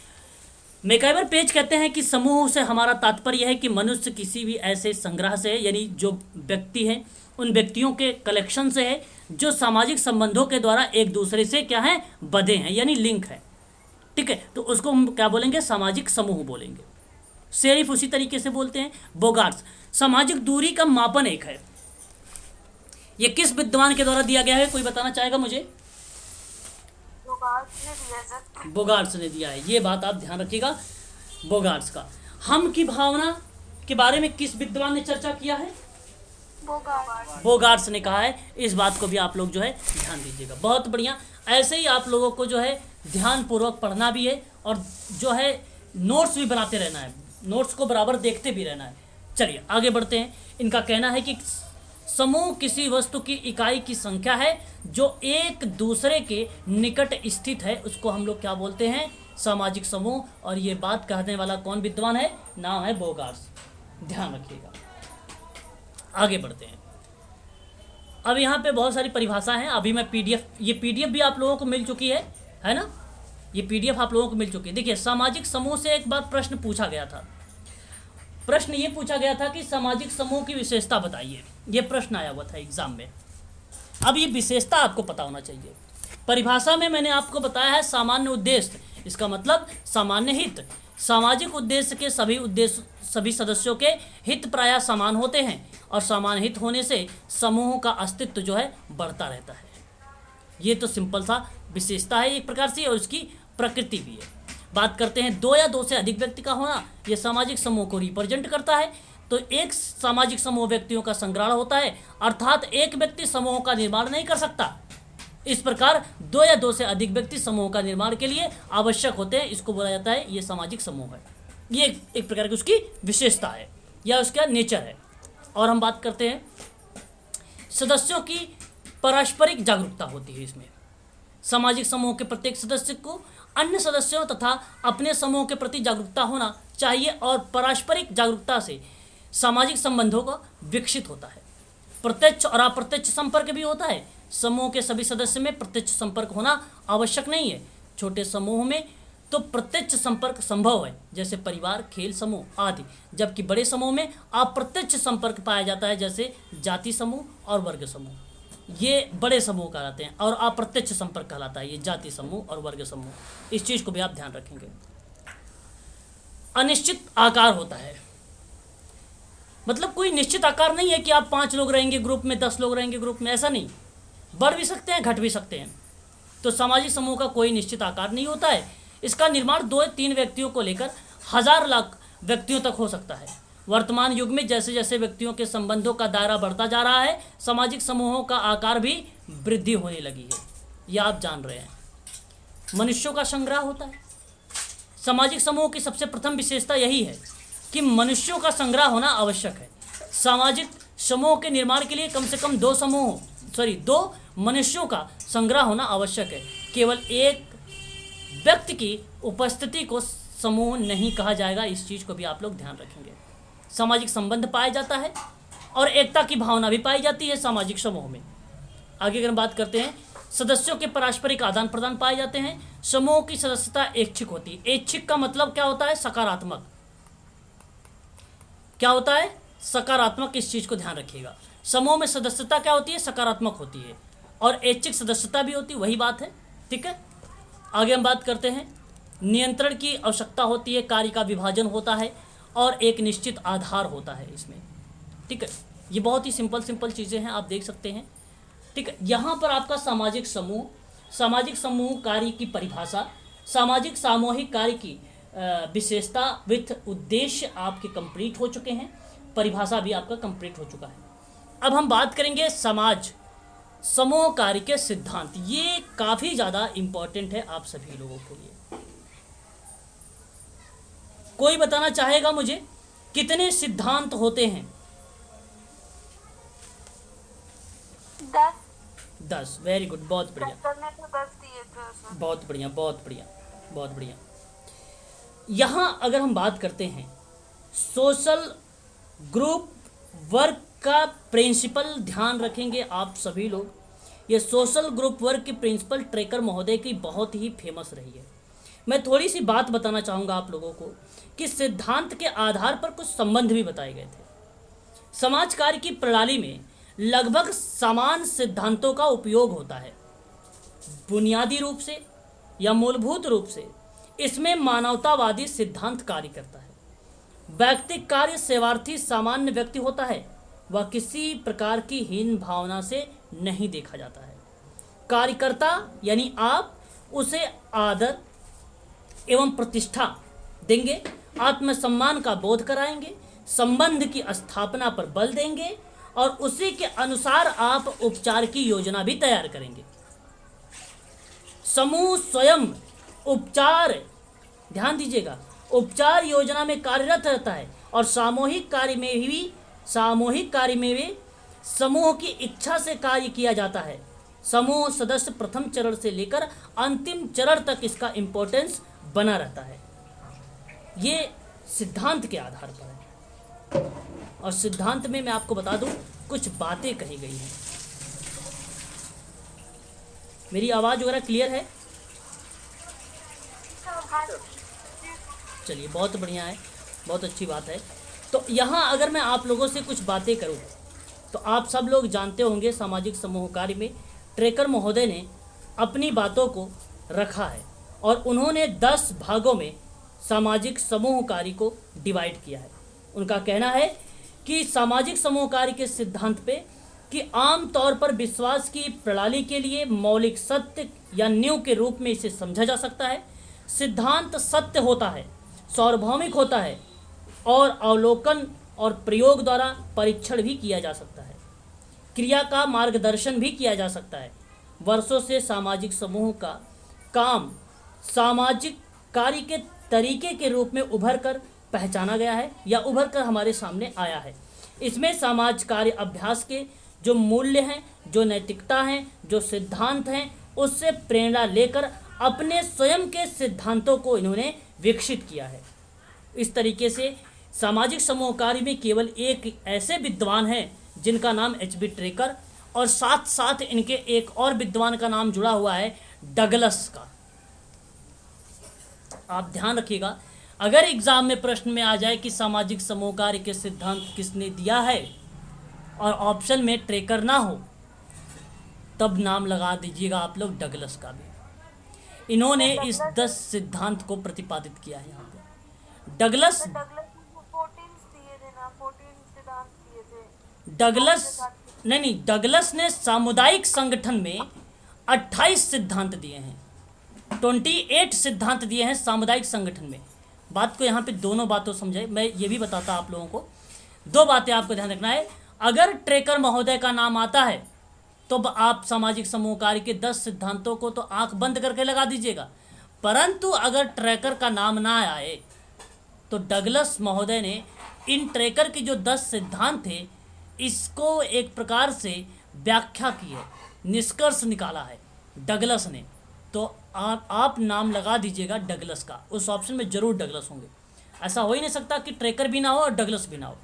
मैकइवर पेज कहते हैं कि समूह से हमारा तात्पर्य है कि मनुष्य किसी भी ऐसे संग्रह से है, यानी जो व्यक्ति हैं उन व्यक्तियों के कलेक्शन से है जो सामाजिक संबंधों के द्वारा एक दूसरे से क्या है, बंधे हैं, यानी लिंक है। ठीक है, तो उसको हम क्या बोलेंगे, सामाजिक समूह बोलेंगे। सेरिफ उसी तरीके से बोलते हैं। बोगार्ट्स, सामाजिक दूरी का मापन एक है। ये किस विद्वान के द्वारा दिया गया है, कोई बताना चाहेगा मुझे? बोगार्ट्स ने दिया है, ये बात आप ध्यान रखिएगा, बोगार्ट्स का। हम की भावना के बारे में किस विद्वान ने चर्चा किया है? बोगार्ट्स ने कहा है। इस बात को भी आप लोग जो है ध्यान दीजिएगा। बहुत बढ़िया, ऐसे ही आप लोगों को जो है ध्यान पूर्वक पढ़ना भी है और जो है नोट्स भी बनाते रहना है, नोट्स को बराबर देखते भी रहना है। चलिए आगे बढ़ते हैं। इनका कहना है कि समूह किसी वस्तु की इकाई की संख्या है जो एक दूसरे के निकट स्थित है, उसको हम लोग क्या बोलते हैं, सामाजिक समूह। और ये बात कहने वाला कौन विद्वान है, नाम है बोगार्ट्स, ध्यान रखिएगा। आगे बढ़ते हैं। अब यहाँ पे बहुत सारी परिभाषा हैं। अभी मैं पीडीएफ, ये पीडीएफ भी आप लोगों को मिल चुकी है ना, ये पीडीएफ आप लोगों को मिल चुकी है। देखिए, सामाजिक समूह से एक बार प्रश्न पूछा गया था। प्रश्न ये पूछा गया था कि सामाजिक समूह की विशेषता बताइए, ये प्रश्न आया हुआ था एग्जाम में। अब ये विशेषता आपको पता होना चाहिए। परिभाषा में मैंने आपको बताया है सामान्य उद्देश्य, इसका मतलब सामान्य हित। सामाजिक उद्देश्य के सभी सदस्यों के हित प्रायः समान होते हैं और समान हित होने से समूह का अस्तित्व जो है बढ़ता रहता है। ये तो सिंपल सा विशेषता है एक प्रकार से, और उसकी प्रकृति भी है। बात करते हैं दो या दो से अधिक व्यक्ति का होना, यह सामाजिक समूह को रिप्रेजेंट करता है। तो एक सामाजिक समूह व्यक्तियों का संग्रह होता है, अर्थात एक व्यक्ति समूह का निर्माण नहीं कर सकता। इस प्रकार दो या दो से अधिक व्यक्ति समूह का निर्माण के लिए आवश्यक होते हैं, इसको बोला जाता है ये सामाजिक समूह है। ये एक प्रकार की उसकी विशेषता है या उसका नेचर है। और हम बात करते हैं सदस्यों की पारस्परिक जागरूकता होती है इसमें। सामाजिक समूह के प्रत्येक सदस्य को अन्य सदस्यों तथा अपने समूह के प्रति जागरूकता होना चाहिए और पारस्परिक जागरूकता से सामाजिक संबंधों का विकसित होता है। प्रत्यक्ष और अप्रत्यक्ष संपर्क भी होता है। समूह के सभी सदस्य में प्रत्यक्ष संपर्क होना आवश्यक नहीं है। छोटे समूह में तो प्रत्यक्ष संपर्क संभव है, जैसे परिवार, खेल समूह आदि, जबकि बड़े समूह में अप्रत्यक्ष संपर्क पाया जाता है, जैसे जाति समूह और वर्ग समूह। ये बड़े समूह कहलाते हैं और अप्रत्यक्ष संपर्क कहलाता है ये जाति समूह और वर्ग समूह। इस चीज को भी आप ध्यान रखेंगे। अनिश्चित आकार होता है, मतलब कोई निश्चित आकार नहीं है कि आप 5 लोग रहेंगे ग्रुप में, 10 लोग रहेंगे ग्रुप में, ऐसा नहीं। बढ़ भी सकते हैं, घट भी सकते हैं। तो सामाजिक समूह का कोई निश्चित आकार नहीं होता है। इसका निर्माण 2 या 3 व्यक्तियों को लेकर 1000 लाख व्यक्तियों तक हो सकता है। वर्तमान युग में जैसे जैसे व्यक्तियों के संबंधों का दायरा बढ़ता जा रहा है, सामाजिक समूहों का आकार भी वृद्धि होने लगी है। यह आप जान रहे हैं। मनुष्यों का संग्रह होता है। सामाजिक समूह की सबसे प्रथम विशेषता यही है कि मनुष्यों का संग्रह होना आवश्यक है। सामाजिक समूह के निर्माण के लिए कम से कम 2 मनुष्यों का संग्रह होना आवश्यक है। केवल एक व्यक्ति की उपस्थिति को समूह नहीं कहा जाएगा, इस चीज को भी आप लोग ध्यान रखेंगे। सामाजिक संबंध पाया जाता है और एकता की भावना भी पाई जाती है सामाजिक समूह में। आगे अगर हम बात करते हैं, सदस्यों के पारस्परिक आदान प्रदान पाए जाते हैं। समूह की सदस्यता ऐच्छिक होती है। ऐच्छिक का मतलब क्या होता है, सकारात्मक। क्या होता है, सकारात्मक। इस चीज को ध्यान रखिएगा। समूह में सदस्यता क्या होती है, सकारात्मक होती है, और ऐच्छिक सदस्यता भी होती है, वही बात है। ठीक है, आगे हम बात करते हैं। नियंत्रण की आवश्यकता होती है, कार्य का विभाजन होता है और एक निश्चित आधार होता है इसमें। ठीक है, ये बहुत ही सिंपल चीज़ें हैं, आप देख सकते हैं। ठीक है, यहाँ पर आपका सामाजिक समूह कार्य की परिभाषा, सामाजिक सामूहिक कार्य की विशेषता विथ उद्देश्य आपके कंप्लीट हो चुके हैं। परिभाषा भी आपका कंप्लीट हो चुका है। अब हम बात करेंगे समाज समूह कार्य के सिद्धांत। ये काफी ज्यादा इंपॉर्टेंट है आप सभी लोगों के लिए। कोई बताना चाहेगा मुझे कितने सिद्धांत होते हैं? 10। वेरी गुड, बहुत बढ़िया, बहुत बढ़िया, बहुत बढ़िया, बहुत बढ़िया। यहां अगर हम बात करते हैं सोशल ग्रुप वर्क का प्रिंसिपल, ध्यान रखेंगे आप सभी लोग। ये सोशल ग्रुप वर्क की प्रिंसिपल ट्रेकर महोदय की बहुत ही फेमस रही है। मैं थोड़ी सी बात बताना चाहूँगा आप लोगों को कि सिद्धांत के आधार पर कुछ संबंध भी बताए गए थे। समाज कार्य की प्रणाली में लगभग समान सिद्धांतों का उपयोग होता है। बुनियादी रूप से या मूलभूत रूप से इसमें मानवतावादी सिद्धांत कार्य करता है। व्यक्तिक कार्य सेवार्थी सामान्य व्यक्ति होता है, वह किसी प्रकार की हीन भावना से नहीं देखा जाता है। कार्यकर्ता यानी आप उसे आदर एवं प्रतिष्ठा देंगे, आत्मसम्मान का बोध कराएंगे, संबंध की स्थापना पर बल देंगे और उसी के अनुसार आप उपचार की योजना भी तैयार करेंगे। समूह स्वयं उपचार, ध्यान दीजिएगा, उपचार योजना में कार्यरत रहता है और सामूहिक कार्य में भी समूह की इच्छा से कार्य किया जाता है। समूह सदस्य प्रथम चरण से लेकर अंतिम चरण तक इसका इम्पोर्टेंस बना रहता है। ये सिद्धांत के आधार पर है और सिद्धांत में मैं आपको बता दूं कुछ बातें कही गई हैं। मेरी आवाज़ वगैरह क्लियर है? चलिए, बहुत बढ़िया है, बहुत अच्छी बात है। तो यहाँ अगर मैं आप लोगों से कुछ बातें करूँ तो आप सब लोग जानते होंगे सामाजिक समूह कार्य में ट्रेकर महोदय ने अपनी बातों को रखा है और उन्होंने 10 भागों में सामाजिक समूह कार्य को डिवाइड किया है। उनका कहना है कि सामाजिक समूह कार्य के सिद्धांत पे कि आम तौर पर विश्वास की प्रणाली के लिए मौलिक सत्य या नींव के रूप में इसे समझा जा सकता है। सिद्धांत सत्य होता है, सार्वभौमिक होता है और अवलोकन और प्रयोग द्वारा परीक्षण भी किया जा सकता है। क्रिया का मार्गदर्शन भी किया जा सकता है। वर्षों से सामाजिक समूह का काम सामाजिक कार्य के तरीके के रूप में उभर कर पहचाना गया है या उभर कर हमारे सामने आया है। इसमें समाज कार्य अभ्यास के जो मूल्य हैं, जो नैतिकता हैं, जो सिद्धांत हैं, उससे प्रेरणा लेकर अपने स्वयं के सिद्धांतों को इन्होंने विकसित किया है। इस तरीके से सामाजिक समूह कार्य में केवल एक ऐसे विद्वान हैं जिनका नाम एच.बी. ट्रेकर और साथ साथ इनके एक और विद्वान का नाम जुड़ा हुआ है, डगलस का। आप ध्यान रखिएगा, अगर एग्जाम में प्रश्न में आ जाए कि सामाजिक समूह कार्य के सिद्धांत किसने दिया है और ऑप्शन में ट्रेकर ना हो, तब नाम लगा दीजिएगा आप लोग डगलस का भी। इन्होंने इस 10 सिद्धांत को प्रतिपादित किया है। यहाँ पे डगलस डगलस ने सामुदायिक संगठन में 28 सिद्धांत दिए हैं, 28 सिद्धांत दिए हैं सामुदायिक संगठन में। बात को यहाँ पे दोनों बातों समझे, मैं ये भी बताता आप लोगों को। 2 बातें आपको ध्यान रखना है। अगर ट्रेकर महोदय का नाम आता है तो आप सामाजिक समूह कार्य के 10 सिद्धांतों को तो आंख बंद करके लगा दीजिएगा, परंतु अगर ट्रेकर का नाम ना आए तो डगलस महोदय ने इन ट्रेकर के जो 10 सिद्धांत थे इसको एक प्रकार से व्याख्या की है, निष्कर्ष निकाला है डगलस ने। तो आप नाम लगा दीजिएगा डगलस का, उस ऑप्शन में जरूर डगलस होंगे। ऐसा हो ही नहीं सकता कि ट्रेकर भी ना हो और डगलस भी ना हो,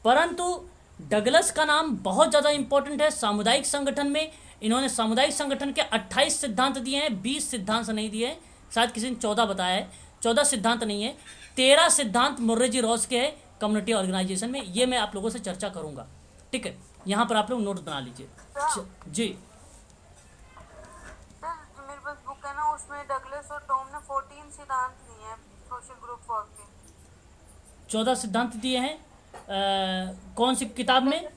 परंतु डगलस का नाम बहुत ज़्यादा इंपॉर्टेंट है। सामुदायिक संगठन में इन्होंने सामुदायिक संगठन के 28 सिद्धांत दिए हैं, 20 सिद्धांत नहीं दिए हैं, शायद किसी ने 14 बताया है, 14 सिद्धांत नहीं है। 13 सिद्धांत मुर्रेजी रॉस के हैं कम्युनिटी ऑर्गेनाइजेशन में। ये मैं आप लोगों से चर्चा करूंगा, ठीक है? यहाँ पर आप लोग नोट बना लीजिए जी। मेरे पास बुक है ना, उसमें डगलस और टॉम ने 14 सिद्धांत दिए हैं सोशल ग्रुप वर्क के। 14 सिद्धांत दिए हैं। कौन सी किताब में?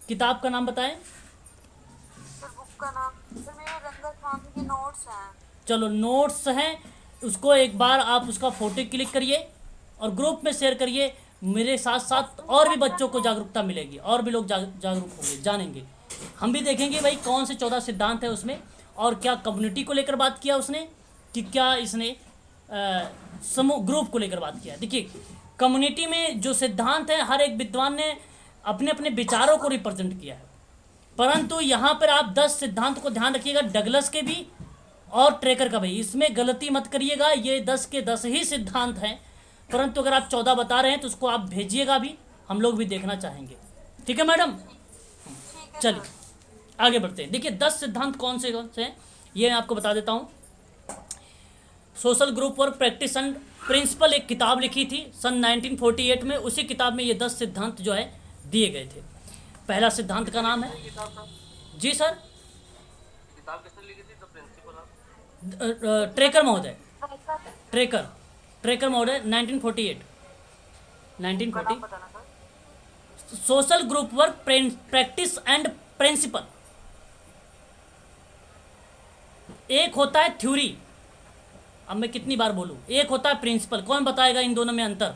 किताब का नाम बताएं। सर बुक का नाम, सर मेरे रंगा स्वामी के नोट्स हैं। चलो, नोट्स हैं, उसको एक बार आप उसका फोटो क्लिक करिए और ग्रुप में शेयर करिए। मेरे साथ साथ और भी बच्चों को जागरूकता मिलेगी और भी लोग जागरूक होंगे, जानेंगे। हम भी देखेंगे भाई कौन से 14 सिद्धांत है उसमें और क्या कम्युनिटी को लेकर बात किया उसने कि क्या इसने समूह ग्रुप को लेकर बात किया। देखिए, कम्युनिटी में जो सिद्धांत है हर एक विद्वान ने अपने अपने विचारों को रिप्रेजेंट किया है, परंतु यहाँ पर आप 10 सिद्धांत को ध्यान रखिएगा, डगलस के भी और ट्रेकर का भी। इसमें गलती मत करिएगा, ये 10 के 10 ही सिद्धांत हैं, परंतु अगर आप 14 बता रहे हैं तो उसको आप भेजिएगा भी, हम लोग भी देखना चाहेंगे। ठीक है मैडम? चलिए आगे बढ़ते हैं। देखिए 10 सिद्धांत कौन से हैं ये मैं आपको बता देता हूँ। Social group work practice and principle एक किताब लिखी थी सन 1948 में। उसी किताब में ये 10 सिद्धांत जो है दिए गए थे। पहला सिद्धांत का नाम है, किताब का जी सर, किताब किसने लिखी थी? द प्रिंसिपल ऑफ ट्रेकर महोदय, ट्रेकर महोदय 1948 1940। बताना sir. Social group work practice and principle. एक होता है थ्योरी, अब मैं कितनी बार बोलूं, एक होता है प्रिंसिपल। कौन बताएगा इन दोनों में अंतर?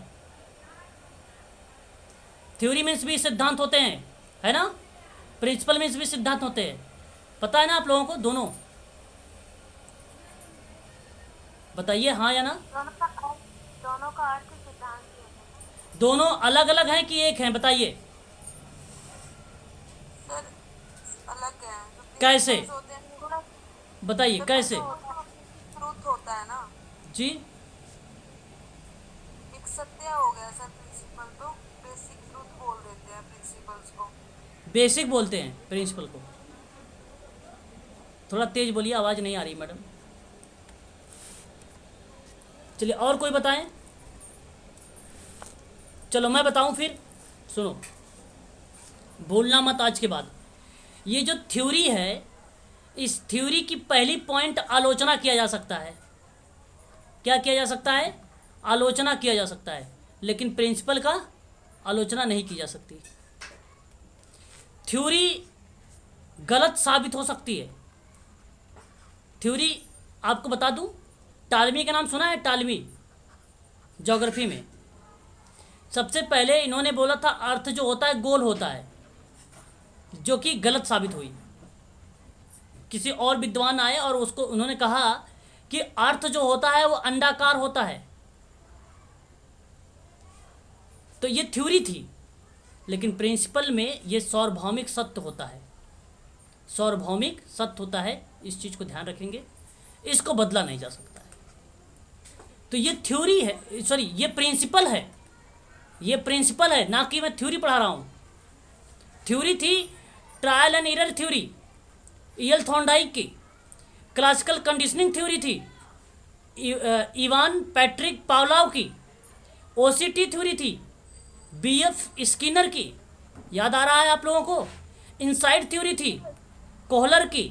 थ्योरी मीन्स भी सिद्धांत होते हैं, है ना, प्रिंसिपल मीन्स भी सिद्धांत होते हैं। पता है ना आप लोगों को दोनों? बताइए हाँ या ना। दोनों का अर्थ सिद्धांत ही है। दोनों अलग अलग हैं कि एक हैं? बताइए सर अलग है। कैसे? होते हैं बताइए कैसे ट्रूथ होता है ना, जी। एक सत्य हो गया सर। प्रिंसिपल तो बेसिक ट्रूथ बोल देते हैं प्रिंसिपल्स को। बेसिक बोलते हैं प्रिंसिपल को। थोड़ा तेज बोलिए, आवाज़ नहीं आ रही मैडम। चलिए और कोई बताएं। चलो मैं बताऊं फिर, सुनो, भूलना मत आज के बाद। ये जो थ्योरी है, इस थ्योरी की पहली पॉइंट आलोचना किया जा सकता है। क्या किया जा सकता है? आलोचना किया जा सकता है। लेकिन प्रिंसिपल का आलोचना नहीं की जा सकती। थ्योरी गलत साबित हो सकती है। थ्योरी आपको बता दूं, टालमी का नाम सुना है? टालमी ज्योग्राफी में सबसे पहले इन्होंने बोला था अर्थ जो होता है गोल होता है, जो कि गलत साबित हुई। किसी और विद्वान आए और उसको उन्होंने कहा कि अर्थ जो होता है वो अंडाकार होता है। तो ये थ्योरी थी, लेकिन प्रिंसिपल में ये सार्वभौमिक सत्य होता है। सार्वभौमिक सत्य होता है, इस चीज़ को ध्यान रखेंगे, इसको बदला नहीं जा सकता है। तो ये थ्योरी है, सॉरी ये प्रिंसिपल है, ये प्रिंसिपल है, ना कि मैं थ्योरी पढ़ा रहा हूँ। थ्योरी थी trial and error theory, EL Thorndike की। क्लासिकल कंडीशनिंग थ्योरी थी इवान पैट्रिक पावलोव की। ओसीटी थ्योरी थी बीएफ स्किनर की। याद आ रहा है आप लोगों को? इनसाइड थ्योरी थी कोहलर की।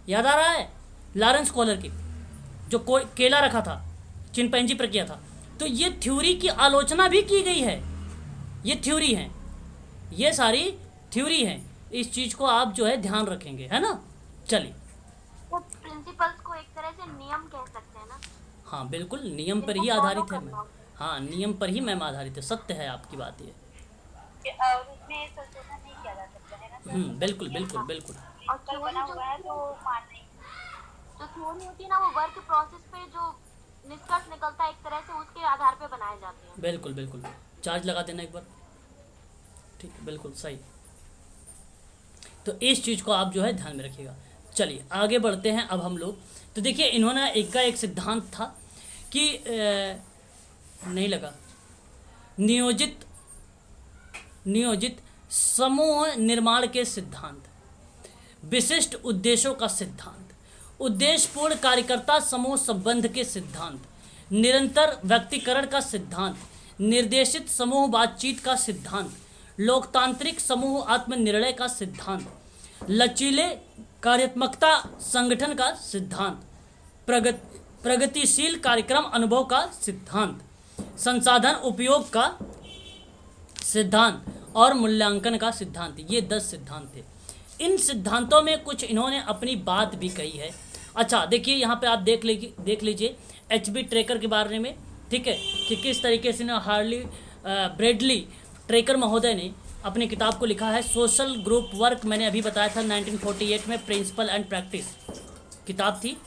याद आ रहा है? लॉरेंस कोहलर की, जो केला रखा था, चिंपैंजी पर किया था। तो ये थ्योरी की आलोचना भी की गई है। ये थ्योरी है, ये सारी थ्योरी है। इस चीज़ को आप जो है ध्यान रखेंगे, है ना। चलिए, तो प्रिंसिपल्स को एक तरह से नियम कह सकते हैं ना। हाँ बिल्कुल, नियम पर ही आधारित है मैम। हाँ, नियम पर ही मैम आधारित है। सत्य है आपकी बात ये। उसमें संशोधन नहीं किया जा सकता है ना सर। बिल्कुल बिल्कुल बिल्कुल। और कल बना हुआ है तो मान नहीं। जो थ्योरी होती है ना, वो वर्क प्रोसेस पे जो निष्कर्ष निकलता है एक तरह से उसके आधार पे बनाए जाते हैं। बिल्कुल बिल्कुल, चार्ज लगा देना एक बार। ठीक, बिल्कुल सही। तो इस चीज़ को आप जो है ध्यान में रखिएगा। चलिए आगे बढ़ते हैं अब हम लोग। तो देखिए, इन्होंने एक सिद्धांत था कि नहीं लगा, नियोजित समूह निर्माण के सिद्धांत, विशिष्ट उद्देश्यों का सिद्धांत, उद्देश्यपूर्ण कार्यकर्ता समूह संबंध के सिद्धांत, निरंतर व्यक्तिकरण का सिद्धांत, निर्देशित समूह बातचीत का सिद्धांत, लोकतांत्रिक समूह आत्मनिर्णय का सिद्धांत, लचीले कार्यात्मकता संगठन का सिद्धांत, प्रगतिशील कार्यक्रम अनुभव का सिद्धांत, संसाधन उपयोग का सिद्धांत और मूल्यांकन का सिद्धांत। ये 10 सिद्धांत थे। इन सिद्धांतों में कुछ इन्होंने अपनी बात भी कही है। अच्छा देखिए, यहाँ पे आप देख लीजिए एचबी ट्रेकर के बारे में, ठीक है, कि किस तरीके से ना हार्ली ब्रेडली ट्रेकर महोदय ने अपनी किताब को लिखा है। सोशल ग्रुप वर्क मैंने अभी बताया था 1948 में प्रिंसिपल एंड प्रैक्टिस किताब थी,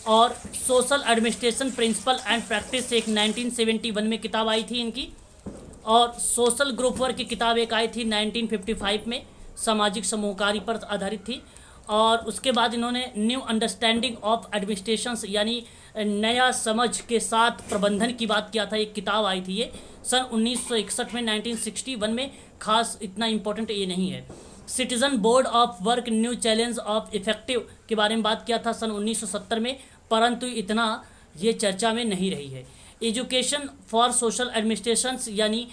और social administration principle and practice एक 1971 में किताब आई थी इनकी, और सोशल ग्रुप वर्क की किताब एक आई थी 1955 में, सामाजिक समूहकारी पर आधारित थी। और उसके बाद इन्होंने न्यू अंडरस्टैंडिंग ऑफ एडमिनिस्ट्रेशंस यानी नया समझ के साथ प्रबंधन की बात किया था, एक किताब आई थी ये सन 1961 में, 1961 में, खास इतना इम्पोर्टेंट ये नहीं है। Citizen board of work new challenge of effective के बारे में बात किया था सन 1970 में, परंतु इतना ये चर्चा में नहीं रही है। एजुकेशन फॉर सोशल एडमिनिस्ट्रेशंस यानी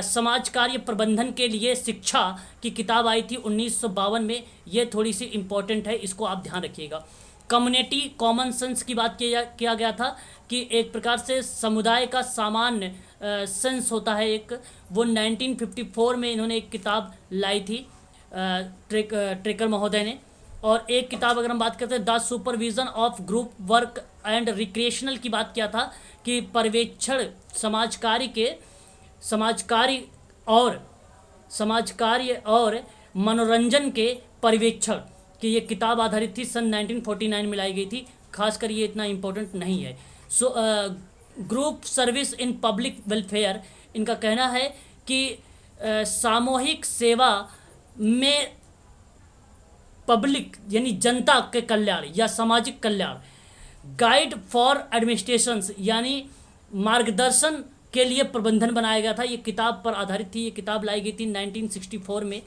समाज कार्य प्रबंधन के लिए शिक्षा की किताब आई थी 1952 में। ये थोड़ी सी इम्पोर्टेंट है, इसको आप ध्यान रखिएगा। कम्युनिटी कॉमन सेंस की बात किया गया था कि एक प्रकार से समुदाय का सामान्य सेंस होता है एक, वो 1954 में इन्होंने एक किताब लाई थी ट्रेकर महोदय ने। और एक किताब अगर हम बात करते हैं the supervision of group work and recreational की बात किया था कि पर्यवेक्षण समाज कार्य और मनोरंजन के पर्यवेक्षण की ये किताब आधारित थी, सन 1949 में लाई गई थी। खासकर ये इतना इम्पोर्टेंट नहीं है। Group service in public welfare, इनका कहना है कि सामूहिक सेवा में पब्लिक यानी जनता के कल्याण या सामाजिक कल्याण, गाइड फॉर एडमिनिस्ट्रेशंस यानी मार्गदर्शन के लिए प्रबंधन बनाया गया था। ये किताब पर आधारित थी। ये किताब लाई गई थी 1964 में।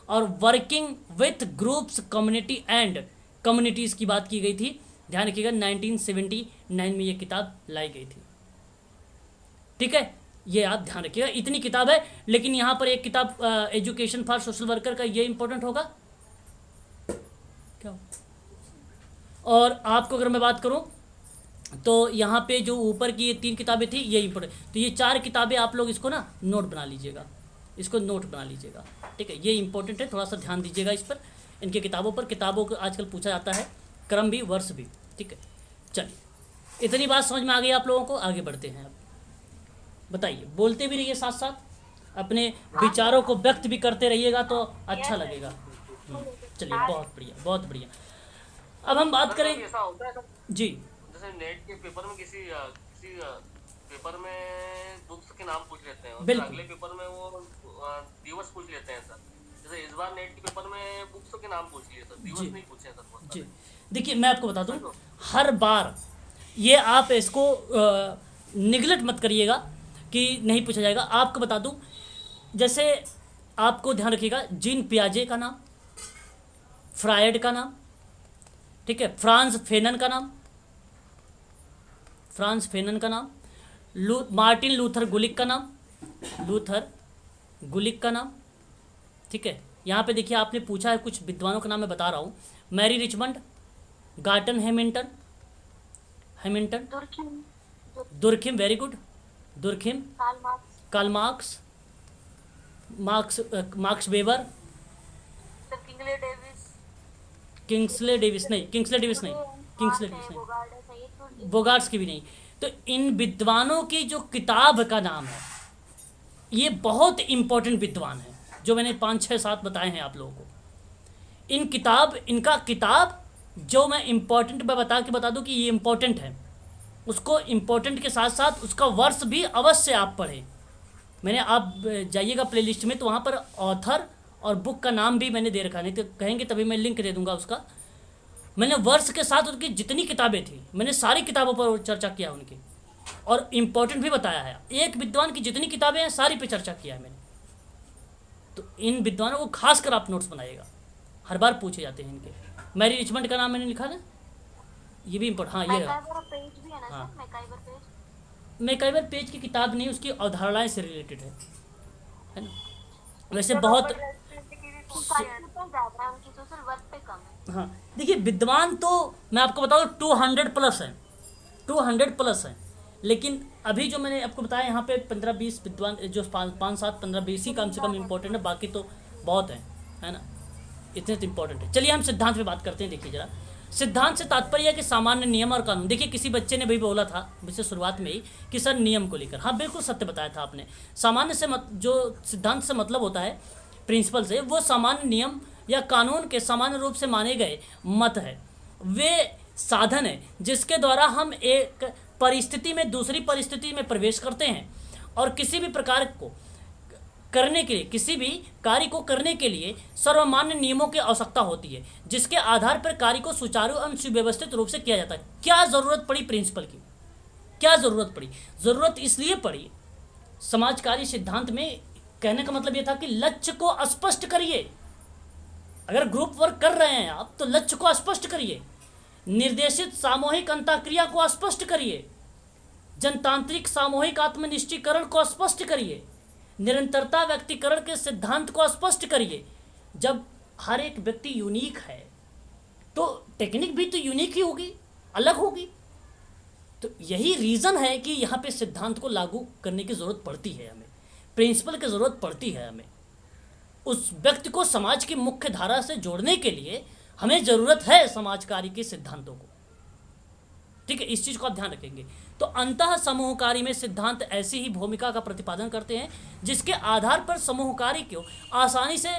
और working with groups community and communities की बात की गई थी, ध्यान रखिएगा 1979 में ये किताब लाई गई थी। ठीक है, ये आप ध्यान रखिएगा। इतनी किताब है, लेकिन यहाँ पर एक किताब एजुकेशन फॉर सोशल वर्कर का ये इंपॉर्टेंट होगा क्या। और आपको अगर मैं बात करूँ तो यहाँ पे जो ऊपर की ये 3 किताबें थी ये इंपॉर्टेंट, तो ये 4 किताबें आप लोग इसको ना नोट बना लीजिएगा, इसको नोट बना लीजिएगा। ठीक है, ये इंपॉर्टेंट है, थोड़ा सा ध्यान दीजिएगा इस पर, इनके किताबों पर। किताबों को आजकल पूछा जाता है, क्रम भी वर्ष भी। ठीक है, चलिए इतनी बात समझ में आ गई आप लोगों को, आगे बढ़ते हैं। अब बताइए, बोलते भी रहिए साथ साथ, अपने विचारों को व्यक्त भी करते रहिएगा तो अच्छा लगेगा। चलिए, बहुत बढ़िया बहुत बढ़िया। अब हम बात करें ऐसा होता है जी, जैसे नेट के पेपर में किसी पेपर में बुक्स के नाम पूछ लेते हैं और फिर बिल्कुल। अगले पेपर में वो दिवस पूछ लेते हैं सर। जैसे इस बार नेट के पेपर में बुक्स के नाम पूछ लिए सर, दिवस नहीं पूछे हैं सर बहुत जी। सारे। देखिए मैं आपको बता दूं, हर बार ये आप इसको निगलेक्ट मत करिएगा कि नहीं पूछा जाएगा। आपको बता दूं, जैसे आपको ध्यान रखिएगा, जीन पियाजे का नाम, फ्रायड का नाम, ठीक है, फ्रांस फेनन का नाम, मार्टिन लूथर गुलिक का नाम, ठीक है। यहाँ पे देखिए आपने पूछा है कुछ विद्वानों का नाम मैं बता रहा हूँ। Mary Richmond, Gordon Hamilton, Durkheim, very good, Durkheim, Karl Marx Weber, Kingsley Davis नहीं, बोगार्ट्स की भी नहीं। तो इन विद्वानों की जो किताब का नाम है, ये बहुत इम्पोर्टेंट विद्वान है, जो मैंने 5, 6, 7 बताए हैं आप लोगों को। इनका किताब जो मैं इम्पोर्टेंट मैं बता दूं कि ये इम्पोर्टेंट है, उसको इम्पोर्टेंट के साथ साथ उसका वर्ष भी अवश्य आप पढ़ें। मैंने, आप जाइएगा प्लेलिस्ट में तो वहाँ पर ऑथर और बुक का नाम भी मैंने दे रखा, नहीं तो कहेंगे तभी मैं लिंक दे दूंगा उसका। मैंने वर्ष के साथ उनकी जितनी किताबें थी, मैंने सारी किताबों पर चर्चा किया उनकी, और इम्पोर्टेंट भी बताया है। एक विद्वान की जितनी किताबें हैं सारी पे चर्चा किया है मैंने। तो इन विद्वानों को खासकर आप नोट्स बनाइएगा, हर बार पूछे जाते हैं इनके। मैरी रिचमंड का नाम मैंने लिखा ना, ये भी इम्पोर्टेंट। हाँ, ये हाँ, मैकाइवर पेज की किताब नहीं, उसकी अवधारणाएं से रिलेटेड है ना। वैसे बहुत हाँ, देखिए विद्वान तो मैं आपको बताऊँ 200 प्लस हैं, लेकिन अभी जो मैंने आपको बताया यहाँ पे 15-20 विद्वान, जो 5, 7, 15-20 ही कम से कम इम्पोर्टेंट है, बाकी तो बहुत है ना, इतने तो इम्पोर्टेंट है। चलिए हम सिद्धांत पे बात करते हैं। देखिए जरा, सिद्धांत से तात्पर्य है कि सामान्य नियम और कानून। देखिए किसी बच्चे ने भी बोला था वैसे शुरुआत में ही कि सर नियम को लेकर, हाँ बिल्कुल सत्य बताया था आपने। सामान्य से जो सिद्धांत से मतलब होता है, प्रिंसिपल से, वो सामान्य नियम या कानून के सामान्य रूप से माने गए मत है। वे साधन है जिसके द्वारा हम एक परिस्थिति में दूसरी परिस्थिति में प्रवेश करते हैं और किसी भी प्रकार को करने के लिए, किसी भी कार्य को करने के लिए सर्वमान्य नियमों की आवश्यकता होती है, जिसके आधार पर कार्य को सुचारू एवं सुव्यवस्थित रूप से किया जाता है। क्या ज़रूरत पड़ी प्रिंसिपल की? क्या ज़रूरत पड़ी? ज़रूरत इसलिए पड़ी, समाज कार्य सिद्धांत में कहने का मतलब ये था कि लक्ष्य को स्पष्ट करिए। अगर ग्रुप वर्क कर रहे हैं आप तो लक्ष्य को स्पष्ट करिए। निर्देशित सामूहिक अंतःक्रिया को स्पष्ट करिए, जनतांत्रिक सामूहिक आत्मनिश्चीकरण को स्पष्ट करिए, निरंतरता व्यक्तिकरण के सिद्धांत को स्पष्ट करिए। जब हर एक व्यक्ति यूनिक है तो टेक्निक भी तो यूनिक ही होगी, अलग होगी। तो यही रीज़न है कि यहाँ पे सिद्धांत को लागू करने की ज़रूरत पड़ती है, हमें प्रिंसिपल की ज़रूरत पड़ती है। हमें उस व्यक्ति को समाज की मुख्य धारा से जोड़ने के लिए हमें ज़रूरत है समाज कार्य के सिद्धांतों को। ठीक है, इस चीज़ को आप ध्यान रखेंगे। तो अंतः समूह कार्य में सिद्धांत ऐसी ही भूमिका का प्रतिपादन करते हैं जिसके आधार पर समूह कार्य को आसानी से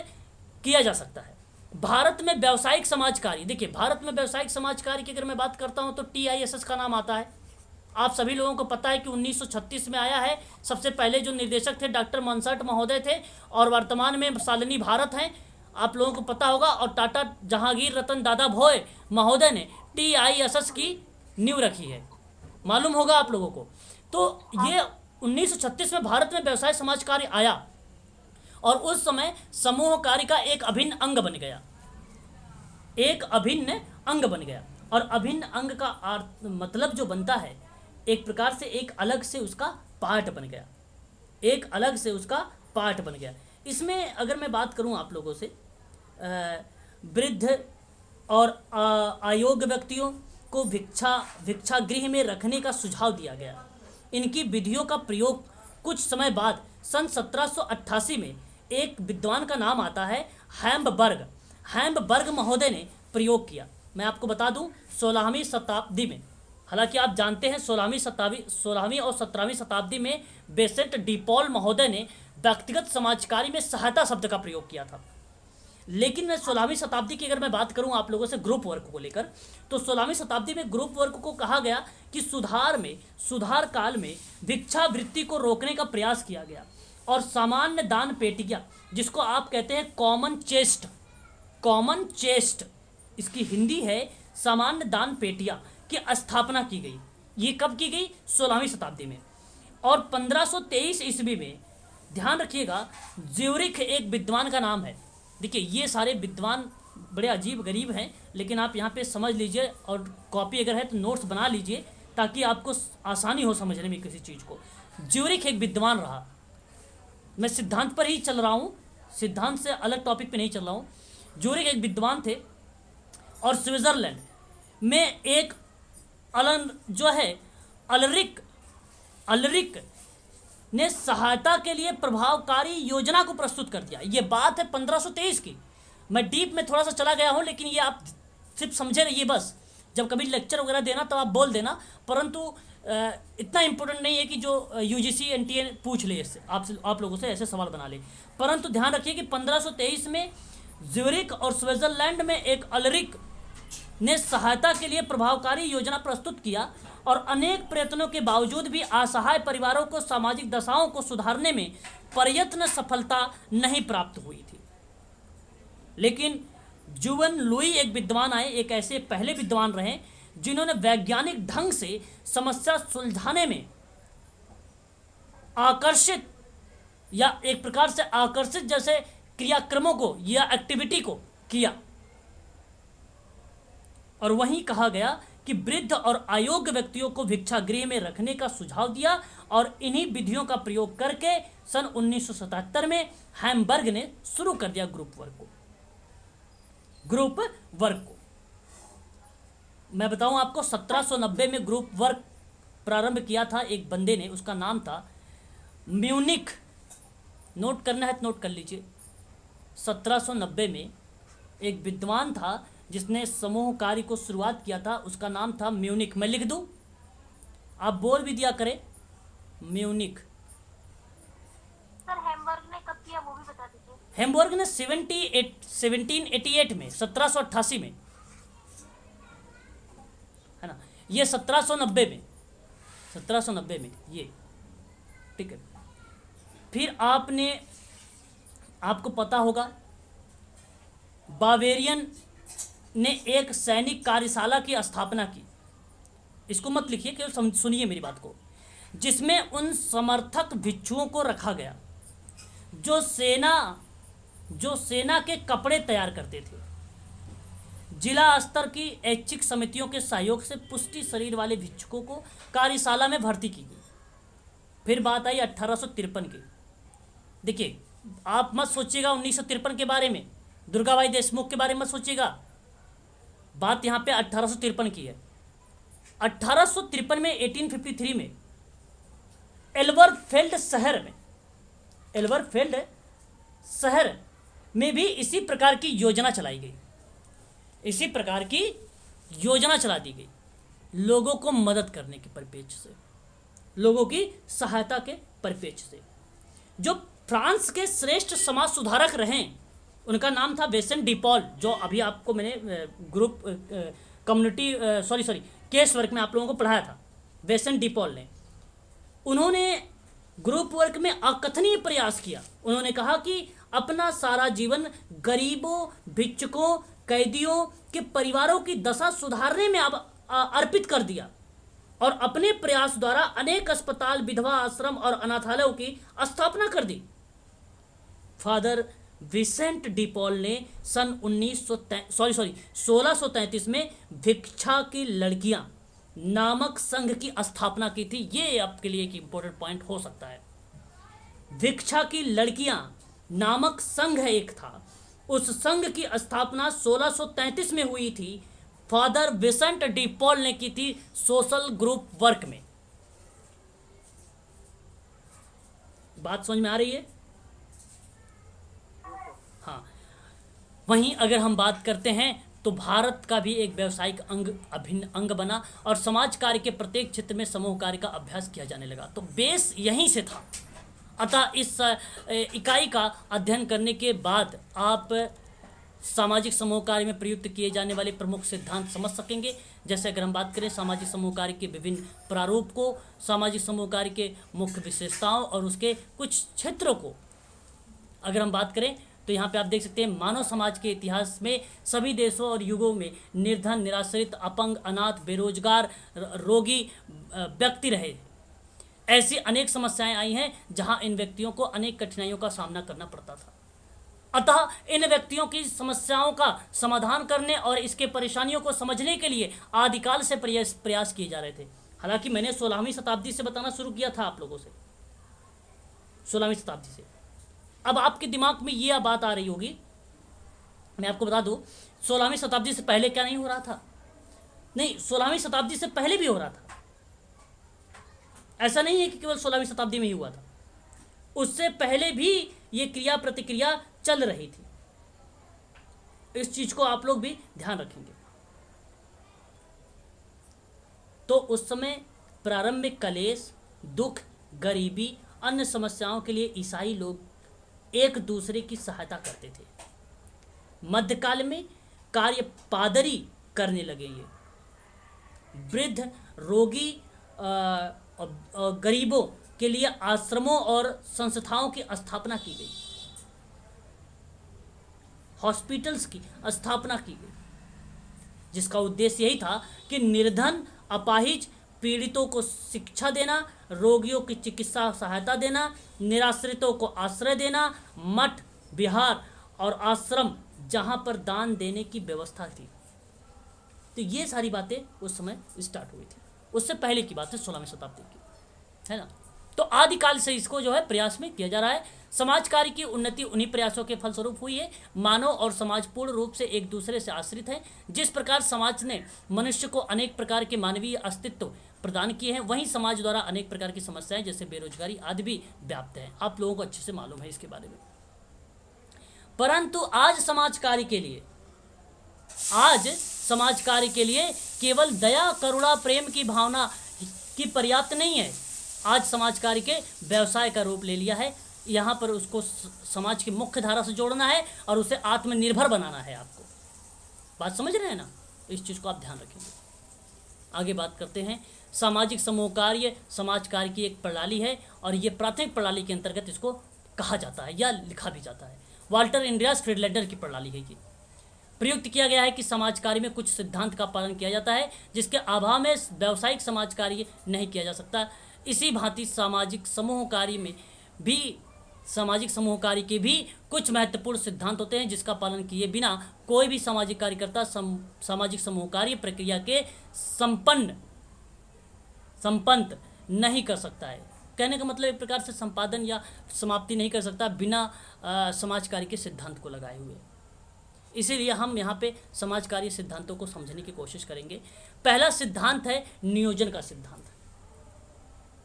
किया जा सकता है। भारत में व्यावसायिक समाज कार्य, देखिए भारत में व्यावसायिक समाज कार्य की अगर मैं बात करता हूँ तो TISS का नाम आता है। आप सभी लोगों को पता है कि 1936 में आया है। सबसे पहले जो निर्देशक थे डॉक्टर मॉन्सर्ट महोदय थे और वर्तमान में शालिनी भारत हैं, आप लोगों को पता होगा। और टाटा जहांगीर रतन दादा भोय महोदय ने TISS की नींव रखी है, मालूम होगा आप लोगों को। तो ये 1936 में भारत में व्यवसाय समाज कार्य आया और उस समय समूह कार्य का एक अभिन्न अंग बन गया, एक अभिन्न अंग बन गया। और अभिन्न अंग का मतलब जो बनता है एक प्रकार से एक अलग से उसका पार्ट बन गया, एक अलग से उसका पार्ट बन गया। इसमें अगर मैं बात करूं आप लोगों से, वृद्ध और अयोग्य व्यक्तियों को भिक्षागृह में रखने का सुझाव दिया गया। इनकी विधियों का प्रयोग कुछ समय बाद सन 1788 में एक विद्वान का नाम आता है हैम्बर्ग महोदय ने प्रयोग किया। मैं आपको बता दूं 16वीं शताब्दी में, हालांकि आप जानते हैं 16वीं और 17वीं शताब्दी में बेसेंट डिपॉल महोदय ने व्यक्तिगत समाजकारी में सहायता शब्द का प्रयोग किया था। लेकिन 16वीं शताब्दी की अगर मैं बात करूं आप लोगों से ग्रुप वर्क को लेकर, तो 16वीं शताब्दी में ग्रुप वर्क को कहा गया कि सुधार काल में भिक्षावृत्ति को रोकने का प्रयास किया गया और सामान्य दान पेटियां, जिसको आप कहते हैं कॉमन चेस्ट, इसकी हिंदी है सामान्य दान पेटियां की स्थापना की गई। ये कब की गई? 16वीं शताब्दी में। और 1523 ईस्वी में, ध्यान रखिएगा, ज्यूरिख एक विद्वान का नाम है। देखिए ये सारे विद्वान बड़े अजीब गरीब हैं, लेकिन आप यहाँ पे समझ लीजिए और कॉपी अगर है तो नोट्स बना लीजिए ताकि आपको आसानी हो समझने में किसी चीज़ को। ज्यूरिख एक विद्वान रहा, मैं सिद्धांत पर ही चल रहा हूँ, सिद्धांत से अलग टॉपिक पे नहीं चल रहा हूँ। ज्यूरिख एक विद्वान थे और स्विट्जरलैंड में एक अलरिक ने सहायता के लिए प्रभावकारी योजना को प्रस्तुत कर दिया। ये बात है 1523 की। मैं डीप में थोड़ा सा चला गया हूँ, लेकिन ये आप सिर्फ समझे रहिए बस। जब कभी लेक्चर वगैरह देना तो आप बोल देना, परंतु इतना इम्पोर्टेंट नहीं है कि जो UGC NTA पूछ ले इससे आप लोगों से ऐसे सवाल बना ले। परंतु ध्यान रखिए कि 1523 में ज्यूरिख और स्विट्जरलैंड में एक अलरिक ने सहायता के लिए प्रभावकारी योजना प्रस्तुत किया और अनेक प्रयत्नों के बावजूद भी असहाय परिवारों को सामाजिक दशाओं को सुधारने में प्रयत्न सफलता नहीं प्राप्त हुई थी। लेकिन जुवन लुई एक विद्वान आए, एक ऐसे पहले विद्वान रहे जिन्होंने वैज्ञानिक ढंग से समस्या सुलझाने में आकर्षित या एक प्रकार से आकर्षित जैसे क्रियाक्रमों को या एक्टिविटी को किया। और वहीं कहा गया कि वृद्ध और अयोग्य व्यक्तियों को भिक्षागृह में रखने का सुझाव दिया और इन्हीं विधियों का प्रयोग करके सन 1977 में हैम्बर्ग ने शुरू कर दिया ग्रुप वर्क को। मैं बताऊं आपको, 1790 में ग्रुप वर्क प्रारंभ किया था एक बंदे ने, उसका नाम था म्यूनिक। नोट करना है तो नोट कर लीजिए। 1790 में एक विद्वान था जिसने समूह कार्य को शुरुआत किया था, उसका नाम था म्यूनिक। मैं लिख दूं, आप बोल भी दिया करें, म्यूनिक। सर हैम्बर्ग ने कब किया वो भी बता दीजिए। हैम्बर्ग ने 1788 में, 1788 में, है ना। ये 1790 में ये, ठीक है। फिर आपको पता होगा बावेरियन ने एक सैनिक कार्यशाला की स्थापना की। इसको मत लिखिए, केवल सुनिए मेरी बात को, जिसमें उन समर्थक भिक्षुओं को रखा गया जो सेना के कपड़े तैयार करते थे। जिला स्तर की ऐच्छिक समितियों के सहयोग से पुष्टि शरीर वाले भिक्षुकों को कार्यशाला में भर्ती की गई। फिर बात आई 1853 की। देखिए, आप मत सोचिएगा 1953 के बारे में, दुर्गाबाई देशमुख के बारे में मत सोचिएगा, बात यहाँ पे 1853 की है। 1853 में 1853 में एल्बरफेल्ड शहर में भी इसी प्रकार की योजना चलाई गई, इसी प्रकार की योजना चला दी गई, लोगों को मदद करने के परिप्रेक्ष्य से, लोगों की सहायता के परिप्रेक्ष्य से। जो फ्रांस के श्रेष्ठ समाज सुधारक रहे उनका नाम था विंसेंट डी पॉल, जो अभी आपको मैंने ग्रुप कम्युनिटी केस वर्क में आप लोगों को पढ़ाया था। विंसेंट डी पॉल ने, उन्होंने ग्रुप वर्क में अकथनीय प्रयास किया। उन्होंने कहा कि अपना सारा जीवन गरीबों, भिक्षुकों, कैदियों के परिवारों की दशा सुधारने में अर्पित कर दिया और अपने प्रयास द्वारा अनेक अस्पताल, विधवा आश्रम और अनाथालयों की स्थापना कर दी। फादर विंसेंट डी पॉल ने सन 1633 में भिक्षा की लड़कियां नामक संघ की स्थापना की थी। ये आपके लिए एक इंपॉर्टेंट पॉइंट हो सकता है। भिक्षा की लड़कियां नामक संघ एक था, उस संघ की स्थापना 1633 में हुई थी। फादर विंसेंट डी पॉल ने की थी सोशल ग्रुप वर्क में। बात समझ में आ रही है? हाँ, वहीं अगर हम बात करते हैं तो भारत का भी एक व्यावसायिक अभिन्न अंग बना और समाज कार्य के प्रत्येक क्षेत्र में समूह कार्य का अभ्यास किया जाने लगा। तो बेस यहीं से था। अतः इस इकाई का अध्ययन करने के बाद आप सामाजिक समूह कार्य में प्रयुक्त किए जाने वाले प्रमुख सिद्धांत समझ सकेंगे। जैसे अगर हम बात करें सामाजिक समूह कार्य के विभिन्न प्रारूप को, सामाजिक समूह कार्य के मुख्य विशेषताओं और उसके कुछ क्षेत्रों को अगर हम बात करें तो यहाँ पे आप देख सकते हैं, मानव समाज के इतिहास में सभी देशों और युगों में निर्धन, निराश्रित, अपंग, अनाथ, बेरोजगार, रोगी व्यक्ति रहे। ऐसी अनेक समस्याएं आई हैं जहां इन व्यक्तियों को अनेक कठिनाइयों का सामना करना पड़ता था। अतः इन व्यक्तियों की समस्याओं का समाधान करने और इसके परेशानियों को समझने के लिए आदिकाल से प्रयास किए जा रहे थे। हालांकि मैंने 16वीं शताब्दी से बताना शुरू किया था आप लोगों से, 16वीं शताब्दी से। अब आपके दिमाग में ये बात आ रही होगी, मैं आपको बता दूं 16वीं शताब्दी से पहले क्या नहीं हो रहा था? नहीं, 16वीं शताब्दी से पहले भी हो रहा था। ऐसा नहीं है कि केवल 16वीं शताब्दी में ही हुआ था, उससे पहले भी ये क्रिया प्रतिक्रिया चल रही थी। इस चीज को आप लोग भी ध्यान रखेंगे। तो उस समय प्रारंभिक कलेश, दुख, गरीबी, अन्य समस्याओं के लिए ईसाई लोग एक दूसरे की सहायता करते थे। मध्यकाल में कार्य पादरी करने लगे। ये वृद्ध, रोगी और गरीबों के लिए आश्रमों और संस्थाओं की स्थापना की गई, हॉस्पिटल्स की स्थापना की गई, जिसका उद्देश्य यही था कि निर्धन, अपाहिज, पीड़ितों को शिक्षा देना, रोगियों की चिकित्सा सहायता देना, निराश्रितों को आश्रय देना, मठ, विहार और आश्रम जहां पर दान देने की व्यवस्था थी। तो ये सारी बातें उस समय स्टार्ट हुई थी। उससे पहले की बात है 16वीं शताब्दी की, है ना। तो आदिकाल से इसको जो है प्रयास में किया जा रहा है। समाज कार्य की उन्नति उन्हीं प्रयासों के फलस्वरूप हुई है। मानव और समाज पूर्ण रूप से एक दूसरे से आश्रित हैं। जिस प्रकार समाज ने मनुष्य को अनेक प्रकार के मानवीय अस्तित्व प्रदान किए हैं, वहीं समाज द्वारा अनेक प्रकार की समस्याएं जैसे बेरोजगारी आदि भी व्याप्त है। आप लोगों को अच्छे से मालूम है इसके बारे में। परंतु आज समाज कार्य के लिए केवल दया, करुणा, प्रेम की भावना की पर्याप्त नहीं है। आज समाज कार्य के व्यवसाय का रूप ले लिया है। यहाँ पर उसको समाज की मुख्य धारा से जोड़ना है और उसे आत्मनिर्भर बनाना है। आपको बात समझ रहे हैं ना? इस चीज़ को आप ध्यान रखेंगे। आगे बात करते हैं। सामाजिक समूह कार्य समाज कार्य की एक प्रणाली है और ये प्राथमिक प्रणाली के अंतर्गत इसको कहा जाता है या लिखा भी जाता है। वाल्टर एंड्रियास फ्रीडलैंडर की प्रणाली है ये। प्रयुक्त किया गया है कि समाज कार्य में कुछ सिद्धांत का पालन किया जाता है जिसके अभाव में व्यावसायिक समाज कार्य नहीं किया जा सकता। इसी भांति सामाजिक समूह कार्य में भी सामाजिक समूह कार्य के भी कुछ महत्वपूर्ण सिद्धांत होते हैं जिसका पालन किए बिना कोई भी सामाजिक कार्यकर्ता सामाजिक समूह कार्य प्रक्रिया के संपन्न नहीं कर सकता है। कहने का मतलब एक प्रकार से संपादन या समाप्ति नहीं कर सकता बिना समाज कार्य के सिद्धांत को लगाए हुए। इसीलिए हम यहाँ पे समाज कार्य सिद्धांतों को समझने की कोशिश करेंगे। पहला सिद्धांत है नियोजन का सिद्धांत।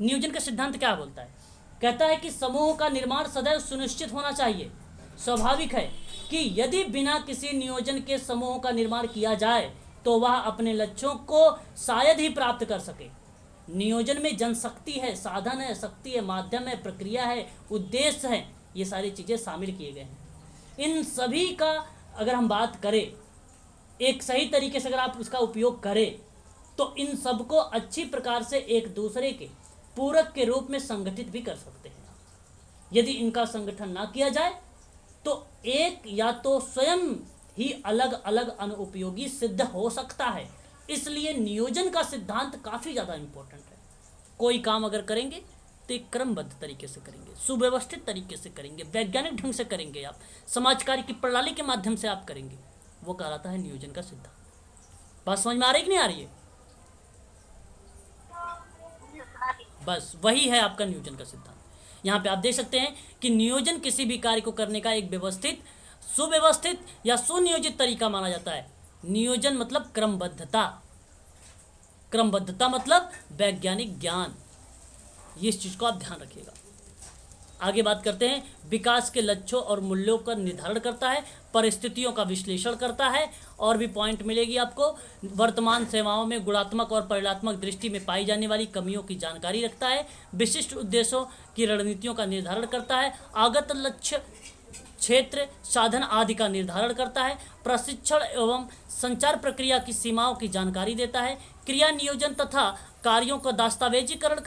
नियोजन का सिद्धांत क्या बोलता है? कहता है कि समूह का निर्माण सदैव सुनिश्चित होना चाहिए। स्वाभाविक है कि यदि बिना किसी नियोजन के समूह का निर्माण किया जाए तो वह अपने लक्ष्यों को शायद ही प्राप्त कर सके। नियोजन में जनशक्ति है, साधन है, शक्ति है, माध्यम है, प्रक्रिया है, उद्देश्य है, ये सारी चीज़ें शामिल किए गए हैं। इन सभी का अगर हम बात करें, एक सही तरीके से अगर आप उसका उपयोग करें तो इन सबको अच्छी प्रकार से एक दूसरे के पूरक के रूप में संगठित भी कर सकते हैं। यदि इनका संगठन ना किया जाए तो एक या तो स्वयं ही अलग अलग अनुपयोगी सिद्ध हो सकता है। इसलिए नियोजन का सिद्धांत काफ़ी ज़्यादा इम्पोर्टेंट है। कोई काम अगर करेंगे तो एक क्रमबद्ध तरीके से करेंगे, सुव्यवस्थित तरीके से करेंगे, वैज्ञानिक ढंग से करेंगे, आप समाज कार्य की प्रणाली के माध्यम से आप करेंगे, वो कहलाता है नियोजन का सिद्धांत। बात समझ में आ रही कि नहीं आ रही है? बस वही है आपका नियोजन का सिद्धांत। यहाँ पे आप देख सकते हैं कि नियोजन किसी भी कार्य को करने का एक व्यवस्थित, सुव्यवस्थित या सुनियोजित तरीका माना जाता है। नियोजन मतलब क्रमबद्धता, क्रमबद्धता मतलब वैज्ञानिक ज्ञान। ये इस चीज़ को आप ध्यान रखिएगा। आगे बात करते हैं, विकास के लक्ष्यों और मूल्यों का निर्धारण करता है, परिस्थितियों का विश्लेषण करता है, और भी पॉइंट मिलेगी आपको। वर्तमान सेवाओं में गुणात्मक और परिणात्मक दृष्टि में पाई जाने वाली कमियों की जानकारी रखता है, विशिष्ट उद्देश्यों की रणनीतियों का निर्धारण करता है, आगत लक्ष्य, क्षेत्र, साधन आदि का निर्धारण करता है, प्रशिक्षण एवं संचार प्रक्रिया की सीमाओं की जानकारी देता है, क्रिया नियोजन तथा कार्यों का दस्तावेजीकरण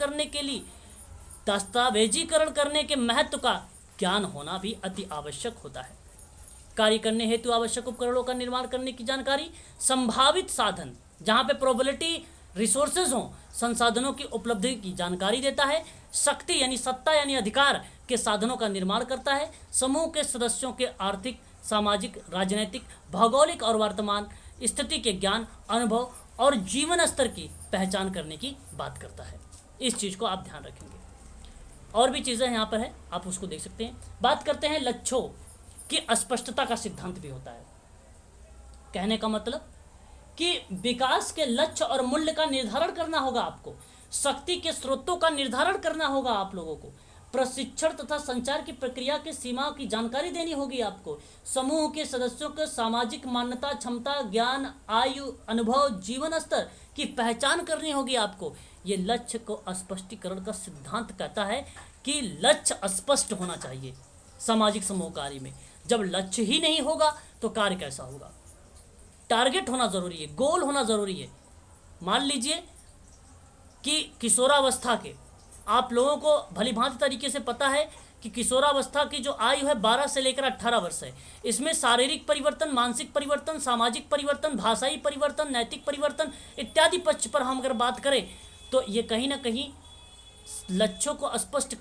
करने के महत्व का ज्ञान होना भी अति आवश्यक होता है। कार्य करने हेतु आवश्यक उपकरणों का निर्माण करने की जानकारी, संभावित साधन जहाँ पे प्रोबेबिलिटी रिसोर्सेज हों, संसाधनों की उपलब्धि की जानकारी देता है, शक्ति यानी सत्ता यानी अधिकार के साधनों का निर्माण करता है, समूह के सदस्यों के आर्थिक, सामाजिक, राजनीतिक, भौगोलिक और वर्तमान स्थिति के ज्ञान, अनुभव और जीवन स्तर की पहचान करने की बात करता है। इस चीज़ को आप ध्यान रखेंगे। और भी चीज़ें यहाँ पर है, आप उसको देख सकते हैं। बात करते हैं लक्ष्यों की अस्पष्टता का सिद्धांत भी होता है। कहने का मतलब कि विकास के लक्ष्य और मूल्य का निर्धारण करना होगा आपको, शक्ति के स्रोतों का निर्धारण करना होगा आप लोगों को, प्रशिक्षण तथा संचार की प्रक्रिया की सीमाओं की जानकारी देनी होगी आपको, समूह के सदस्यों को सामाजिक मान्यता, क्षमता, ज्ञान, आयु, अनुभव, जीवन स्तर की पहचान करनी होगी आपको। ये लक्ष्य को स्पष्टीकरण का सिद्धांत कहता है कि लक्ष्य स्पष्ट होना चाहिए सामाजिक समूह कार्य में। जब लक्ष्य ही नहीं होगा तो कार्य कैसा होगा? टारगेट होना ज़रूरी है, गोल होना ज़रूरी है। मान लीजिए कि किशोरावस्था के आप लोगों को भली भांति तरीके से पता है कि किशोरावस्था की जो आयु है 12 से लेकर 18 वर्ष है। इसमें शारीरिक परिवर्तन, मानसिक परिवर्तन, सामाजिक परिवर्तन, भाषाई परिवर्तन, नैतिक परिवर्तन इत्यादि पक्ष पर हम अगर बात करें तो ये कहीं ना कहीं लक्ष्यों को स्पष्ट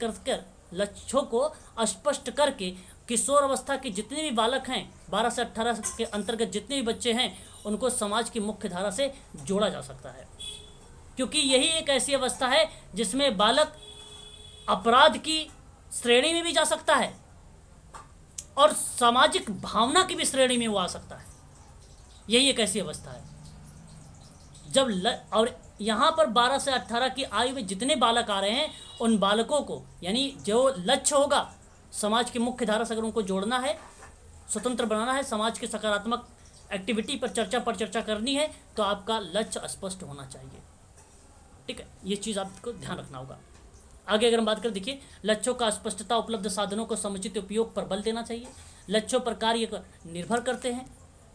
करके किशोर अवस्था के जितने भी बालक हैं, 12 से 18 के अंतर्गत जितने भी बच्चे हैं, उनको समाज की मुख्य धारा से जोड़ा जा सकता है। क्योंकि यही एक ऐसी अवस्था है जिसमें बालक अपराध की श्रेणी में भी जा सकता है और सामाजिक भावना की भी श्रेणी में वो आ सकता है। यही एक ऐसी अवस्था है और यहाँ पर 12 से 18 की आयु में जितने बालक आ रहे हैं, उन बालकों को यानी जो लक्ष्य होगा समाज की मुख्य धारा से अगर उनको जोड़ना है, स्वतंत्र बनाना है, समाज के सकारात्मक एक्टिविटी पर चर्चा करनी है, तो आपका लक्ष्य स्पष्ट होना चाहिए। ठीक है, ये चीज़ आपको ध्यान रखना होगा। आगे अगर हम बात करें, देखिए लक्ष्यों का स्पष्टता, उपलब्ध साधनों को समुचित उपयोग पर बल देना चाहिए। लक्ष्यों पर कार्य निर्भर करते हैं,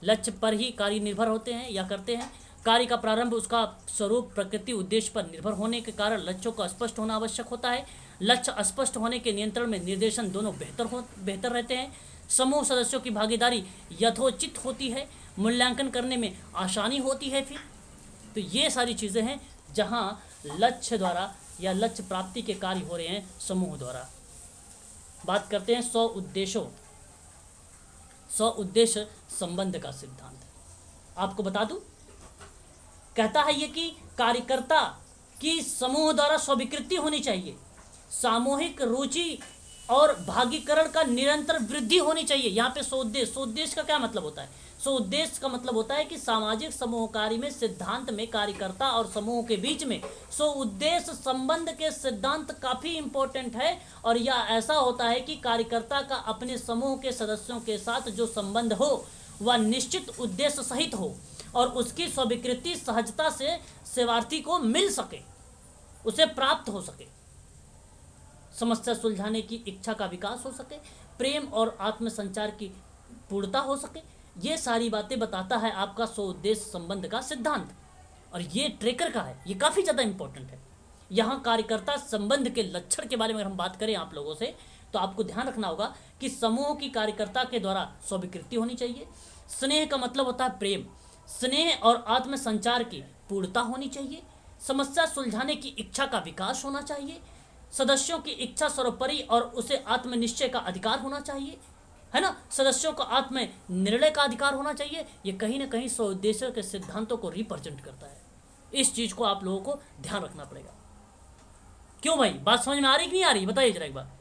लक्ष्य पर ही कार्य निर्भर होते हैं या करते हैं। कार्य का प्रारंभ उसका स्वरूप, प्रकृति, उद्देश्य पर निर्भर होने के कारण लक्ष्यों का स्पष्ट होना आवश्यक होता है। लक्ष्य स्पष्ट होने के नियंत्रण में निर्देशन दोनों बेहतर रहते हैं। समूह सदस्यों की भागीदारी यथोचित होती है, मूल्यांकन करने में आसानी होती है। फिर तो ये सारी चीज़ें हैं जहाँ लक्ष्य द्वारा या लक्ष्य प्राप्ति के कार्य हो रहे हैं समूह द्वारा। बात करते हैं 100 उद्देश्यों 100 उद्देश्य संबंध का सिद्धांत। आपको बता दूं, कहता है ये कि कार्यकर्ता की समूह द्वारा स्वीकृति होनी चाहिए, सामूहिक रुचि और भागीकरण का निरंतर वृद्धि होनी चाहिए। यहाँ पे स्वउद्देश्य का क्या मतलब होता है? स्वउद्देश्य का मतलब होता है कि सामाजिक समूह कार्य में सिद्धांत में कार्यकर्ता और समूह के बीच में स्वउद्देश्य संबंध के सिद्धांत काफी इंपॉर्टेंट है। और यह ऐसा होता है कि कार्यकर्ता का अपने समूह के सदस्यों के साथ जो संबंध हो वह निश्चित उद्देश्य सहित हो और उसकी स्वीकृति सहजता से सेवार्थी को मिल सके, उसे प्राप्त हो सके, समस्या सुलझाने की इच्छा का विकास हो सके, प्रेम और आत्मसंचार की पूर्णता हो सके। ये सारी बातें बताता है आपका स्वउद्देश्य संबंध का सिद्धांत। और ये ट्रेकर का है, ये काफ़ी ज़्यादा इंपॉर्टेंट है। यहाँ कार्यकर्ता संबंध के लक्षण के बारे में अगर हम बात करें आप लोगों से, तो आपको ध्यान रखना होगा कि समूह की कार्यकर्ता के द्वारा स्वीकृति होनी चाहिए। स्नेह का मतलब होता है प्रेम, स्नेह और आत्मसंचार की पूर्णता होनी चाहिए। समस्या सुलझाने की इच्छा का विकास होना चाहिए। सदस्यों की इच्छा सर्वोपरि और उसे आत्मनिश्चय का अधिकार होना चाहिए, है ना। सदस्यों को आत्म निर्णय का अधिकार होना चाहिए। ये कहीं ना कहीं स्वउद्देश्य के सिद्धांतों को रिप्रेजेंट करता है। इस चीज को आप लोगों को ध्यान रखना पड़ेगा। क्यों भाई, बात समझ में आ रही कि नहीं आ रही? बताइए जरा एक बार।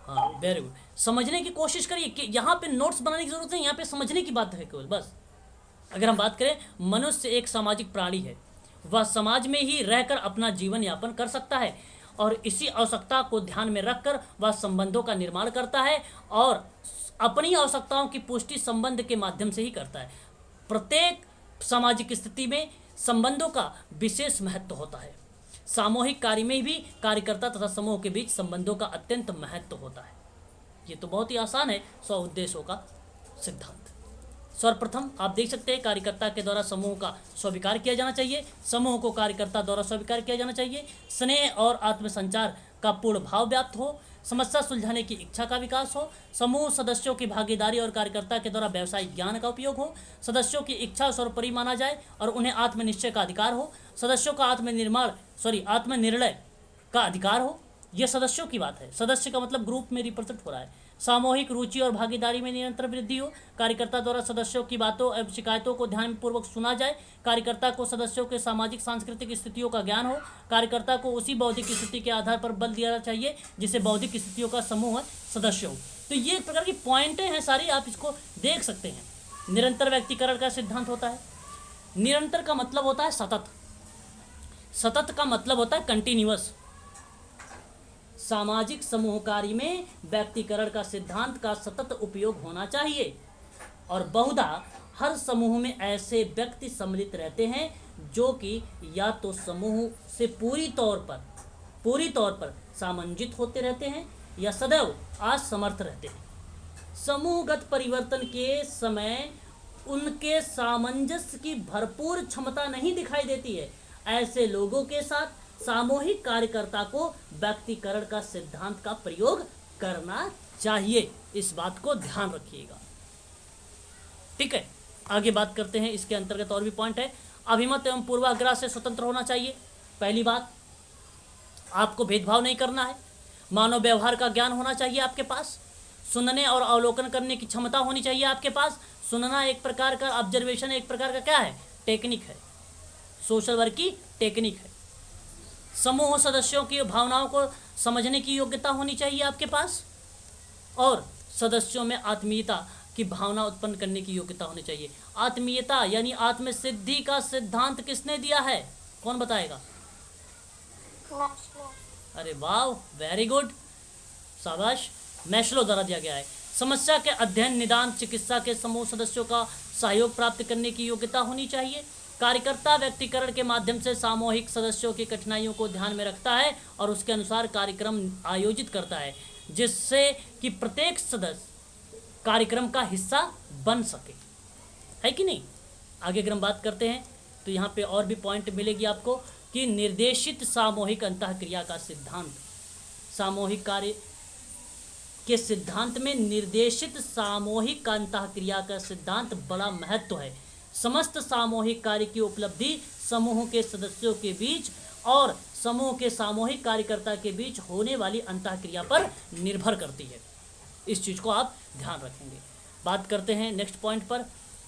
हाँ, वेरी गुड। समझने की कोशिश करिए कि यहाँ पे नोट्स बनाने की जरूरत नहीं, यहाँ पे समझने की बात है केवल, बस। अगर हम बात करें, मनुष्य एक सामाजिक प्राणी है, वह समाज में ही रहकर अपना जीवन यापन कर सकता है और इसी आवश्यकता को ध्यान में रखकर वह संबंधों का निर्माण करता है और अपनी आवश्यकताओं की पुष्टि संबंध के माध्यम से ही करता है। प्रत्येक सामाजिक स्थिति में संबंधों का विशेष महत्व होता है। सामूहिक कार्य में भी कार्यकर्ता तथा समूह के बीच संबंधों का अत्यंत महत्व होता है। ये तो बहुत ही आसान है स्वउद्देश्यों का सिद्धांत। सर्वप्रथम आप देख सकते हैं, कार्यकर्ता के द्वारा समूह का स्वीकार किया जाना चाहिए, समूह को कार्यकर्ता द्वारा स्वीकार किया जाना चाहिए, स्नेह और आत्मसंचार का पूर्ण भाव व्याप्त हो, समस्या सुलझाने की इच्छा का विकास हो, समूह सदस्यों की भागीदारी और कार्यकर्ता के द्वारा व्यावसायिक ज्ञान का उपयोग हो, सदस्यों की इच्छा सर्वोपरि माना जाए और उन्हें आत्मनिश्चय का अधिकार हो, सदस्यों का आत्मनिर्णय का अधिकार हो। यह सदस्यों की बात है। सदस्य का मतलब ग्रुप में रिप्रेजेंट हो रहा है। सामूहिक रुचि और भागीदारी में निरंतर वृद्धि हो, कार्यकर्ता द्वारा सदस्यों की बातों एवं शिकायतों को ध्यानपूर्वक सुना जाए, कार्यकर्ता को सदस्यों के सामाजिक सांस्कृतिक स्थितियों का ज्ञान हो, कार्यकर्ता को उसी बौद्धिक स्थिति के आधार पर बल दिया चाहिए जिसे बौद्धिक स्थितियों का समूह सदस्य हो। तो ये एक प्रकार की पॉइंटें हैं सारी, आप इसको देख सकते हैं। निरंतर व्यक्तिकरण का सिद्धांत होता है। निरंतर का मतलब होता है सतत, सतत का मतलब होता है कंटिन्यूअस। सामाजिक समूह कार्य में व्यक्तिकरण का सिद्धांत का सतत उपयोग होना चाहिए और बहुधा हर समूह में ऐसे व्यक्ति सम्मिलित रहते हैं जो कि या तो समूह से पूरी तौर पर सामंजित होते रहते हैं या सदैव असमर्थ रहते हैं। समूहगत परिवर्तन के समय उनके सामंजस्य की भरपूर क्षमता नहीं दिखाई देती है। ऐसे लोगों के साथ सामूहिक कार्यकर्ता को व्यक्तिकरण का सिद्धांत का प्रयोग करना चाहिए। इस बात को ध्यान रखिएगा, ठीक है। आगे बात करते हैं, इसके अंतर्गत और भी पॉइंट है। अभिमत एवं पूर्वाग्रह से स्वतंत्र होना चाहिए। पहली बात, आपको भेदभाव नहीं करना है। मानव व्यवहार का ज्ञान होना चाहिए आपके पास। सुनने और अवलोकन करने की क्षमता होनी चाहिए आपके पास। सुनना एक प्रकार का ऑब्जर्वेशन, एक प्रकार का क्या है, टेक्निक है, सोशल वर्क की टेक्निक है। समूह सदस्यों की भावनाओं को समझने की योग्यता होनी चाहिए आपके पास और सदस्यों में आत्मीयता की भावना उत्पन्न करने की योग्यता होनी चाहिए। आत्मीयता यानी आत्मसिद्धि का सिद्धांत किसने दिया है, कौन बताएगा? अरे वाह, वेरी गुड, शाबाश, मैस्लो द्वारा दिया गया है। समस्या के अध्ययन, निदान, चिकित्सा के समूह सदस्यों का सहयोग प्राप्त करने की योग्यता होनी चाहिए। कार्यकर्ता व्यक्तिकरण के माध्यम से सामूहिक सदस्यों की कठिनाइयों को ध्यान में रखता है और उसके अनुसार कार्यक्रम आयोजित करता है जिससे कि प्रत्येक सदस्य कार्यक्रम का हिस्सा बन सके, है कि नहीं। आगे अगर हम बात करते हैं तो यहाँ पे और भी पॉइंट मिलेगी आपको कि निर्देशित सामूहिक अंतःक्रिया का सिद्धांत। सामूहिक कार्य के सिद्धांत में निर्देशित सामूहिक अंतःक्रिया का सिद्धांत बड़ा महत्व है। समस्त सामूहिक कार्य की उपलब्धि समूह के सदस्यों के बीच और समूह के सामूहिक कार्यकर्ता के बीच होने वाली अंतःक्रिया पर निर्भर करती है। इस चीज़ को आप ध्यान रखेंगे। बात करते हैं नेक्स्ट पॉइंट पर,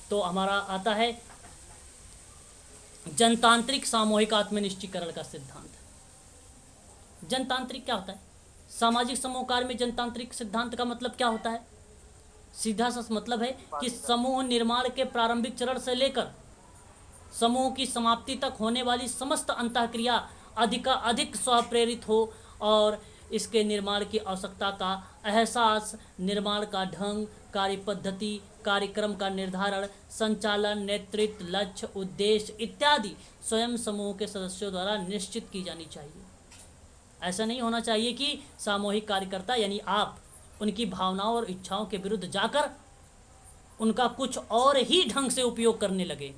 तो हमारा आता है जनतांत्रिक सामूहिक आत्मनिश्चयीकरण का सिद्धांत। जनतांत्रिक क्या होता है? सामाजिक समूह कार्य में जनतांत्रिक सिद्धांत का मतलब क्या होता है? सीधा सा मतलब है कि समूह निर्माण के प्रारंभिक चरण से लेकर समूह की समाप्ति तक होने वाली समस्त अंतःक्रिया अधिक स्वप्रेरित हो और इसके निर्माण की आवश्यकता का एहसास, निर्माण का ढंग, कार्य पद्धति, कार्यक्रम का निर्धारण, संचालन, नेतृत्व, लक्ष्य, उद्देश्य इत्यादि स्वयं समूह के सदस्यों द्वारा निश्चित की जानी चाहिए। ऐसा नहीं होना चाहिए कि सामूहिक कार्यकर्ता यानी आप उनकी भावनाओं और इच्छाओं के विरुद्ध जाकर उनका कुछ और ही ढंग से उपयोग करने लगे।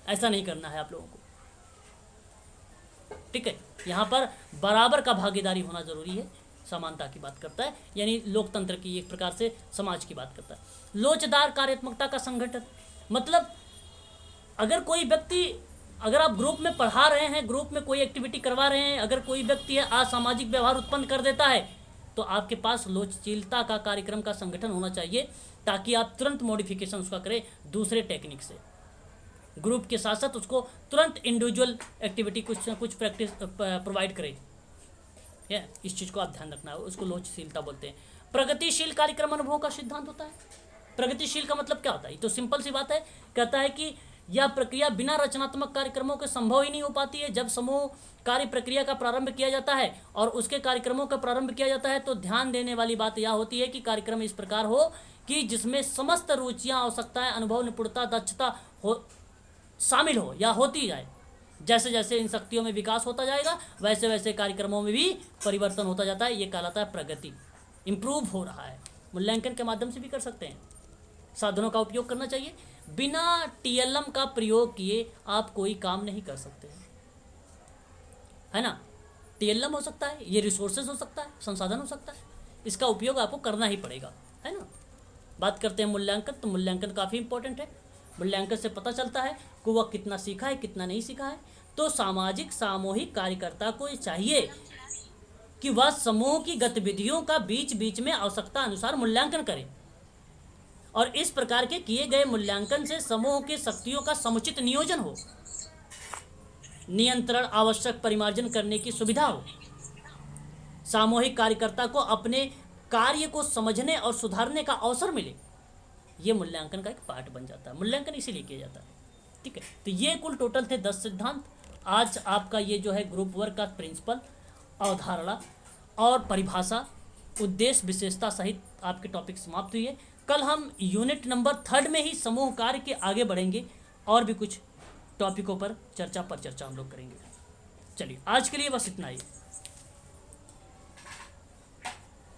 ऐसा नहीं करना है आप लोगों को, ठीक है। यहाँ पर बराबर का भागीदारी होना जरूरी है। समानता की बात करता है, यानी लोकतंत्र की एक प्रकार से समाज की बात करता है। लोचदार कार्यात्मकता का संगठन, मतलब अगर आप ग्रुप में पढ़ा रहे हैं, ग्रुप में कोई एक्टिविटी करवा रहे हैं, अगर कोई व्यक्ति है असामाजिक व्यवहार उत्पन्न कर देता है, तो आपके पास लोचशीलता का कार्यक्रम का संगठन होना चाहिए, ताकि आप तुरंत मॉडिफिकेशन उसका करें दूसरे टेक्निक से। ग्रुप के साथ साथ उसको तुरंत इंडिविजुअल एक्टिविटी कुछ ना कुछ प्रैक्टिस प्रोवाइड करें। इस चीज़ को आप ध्यान रखना है, उसको लोचशीलता बोलते हैं। प्रगतिशील कार्यक्रम अनुभव का सिद्धांत होता है। प्रगतिशील का मतलब क्या होता है? ये तो सिंपल सी बात है। कहता है कि यह प्रक्रिया बिना रचनात्मक कार्यक्रमों के संभव ही नहीं हो पाती है। जब समूह कार्य प्रक्रिया का प्रारंभ किया जाता है और उसके कार्यक्रमों का प्रारंभ किया जाता है, तो ध्यान देने वाली बात यह होती है कि कार्यक्रम इस प्रकार हो कि जिसमें समस्त रुचियां, आवश्यकताएं, अनुभव, निपुणता, दक्षता शामिल हो या होती जाए। जैसे जैसे इन शक्तियों में विकास होता जाएगा, वैसे वैसे कार्यक्रमों में भी परिवर्तन होता जाता है। ये कहलाता है प्रगति, इम्प्रूव हो रहा है। मूल्यांकन के माध्यम से भी कर सकते हैं। साधनों का उपयोग करना चाहिए। बिना TLM का प्रयोग किए आप कोई काम नहीं कर सकते हैं, है ना। TLM हो सकता है, ये रिसोर्सेज हो सकता है, संसाधन हो सकता है, इसका उपयोग आपको करना ही पड़ेगा, है ना। बात करते हैं मूल्यांकन, तो मूल्यांकन काफ़ी इंपॉर्टेंट है। मूल्यांकन से पता चलता है कि वह कितना सीखा है, कितना नहीं सीखा है। तो सामाजिक सामूहिक कार्यकर्ता को ये चाहिए कि वह समूह की गतिविधियों का बीच बीच में आवश्यकता अनुसार मूल्यांकन करे, और इस प्रकार के किए गए मूल्यांकन से समूह की शक्तियों का समुचित नियोजन हो, नियंत्रण, आवश्यक परिमार्जन करने की सुविधा हो। सामूहिक कार्यकर्ता को अपने कार्य को समझने और सुधारने का अवसर मिले। ये मूल्यांकन का एक पार्ट बन जाता है। मूल्यांकन इसीलिए किया जाता है, ठीक है। तो ये कुल टोटल थे 10 सिद्धांत। आज आपका ये जो है ग्रुप वर्क का प्रिंसिपल, अवधारणा और परिभाषा, उद्देश्य, विशेषता सहित आपके टॉपिक समाप्त हुई है। कल हम यूनिट नंबर 3 में ही समूह कार्य के आगे बढ़ेंगे और भी कुछ टॉपिकों पर चर्चा हम लोग करेंगे। चलिए आज के लिए बस इतना ही।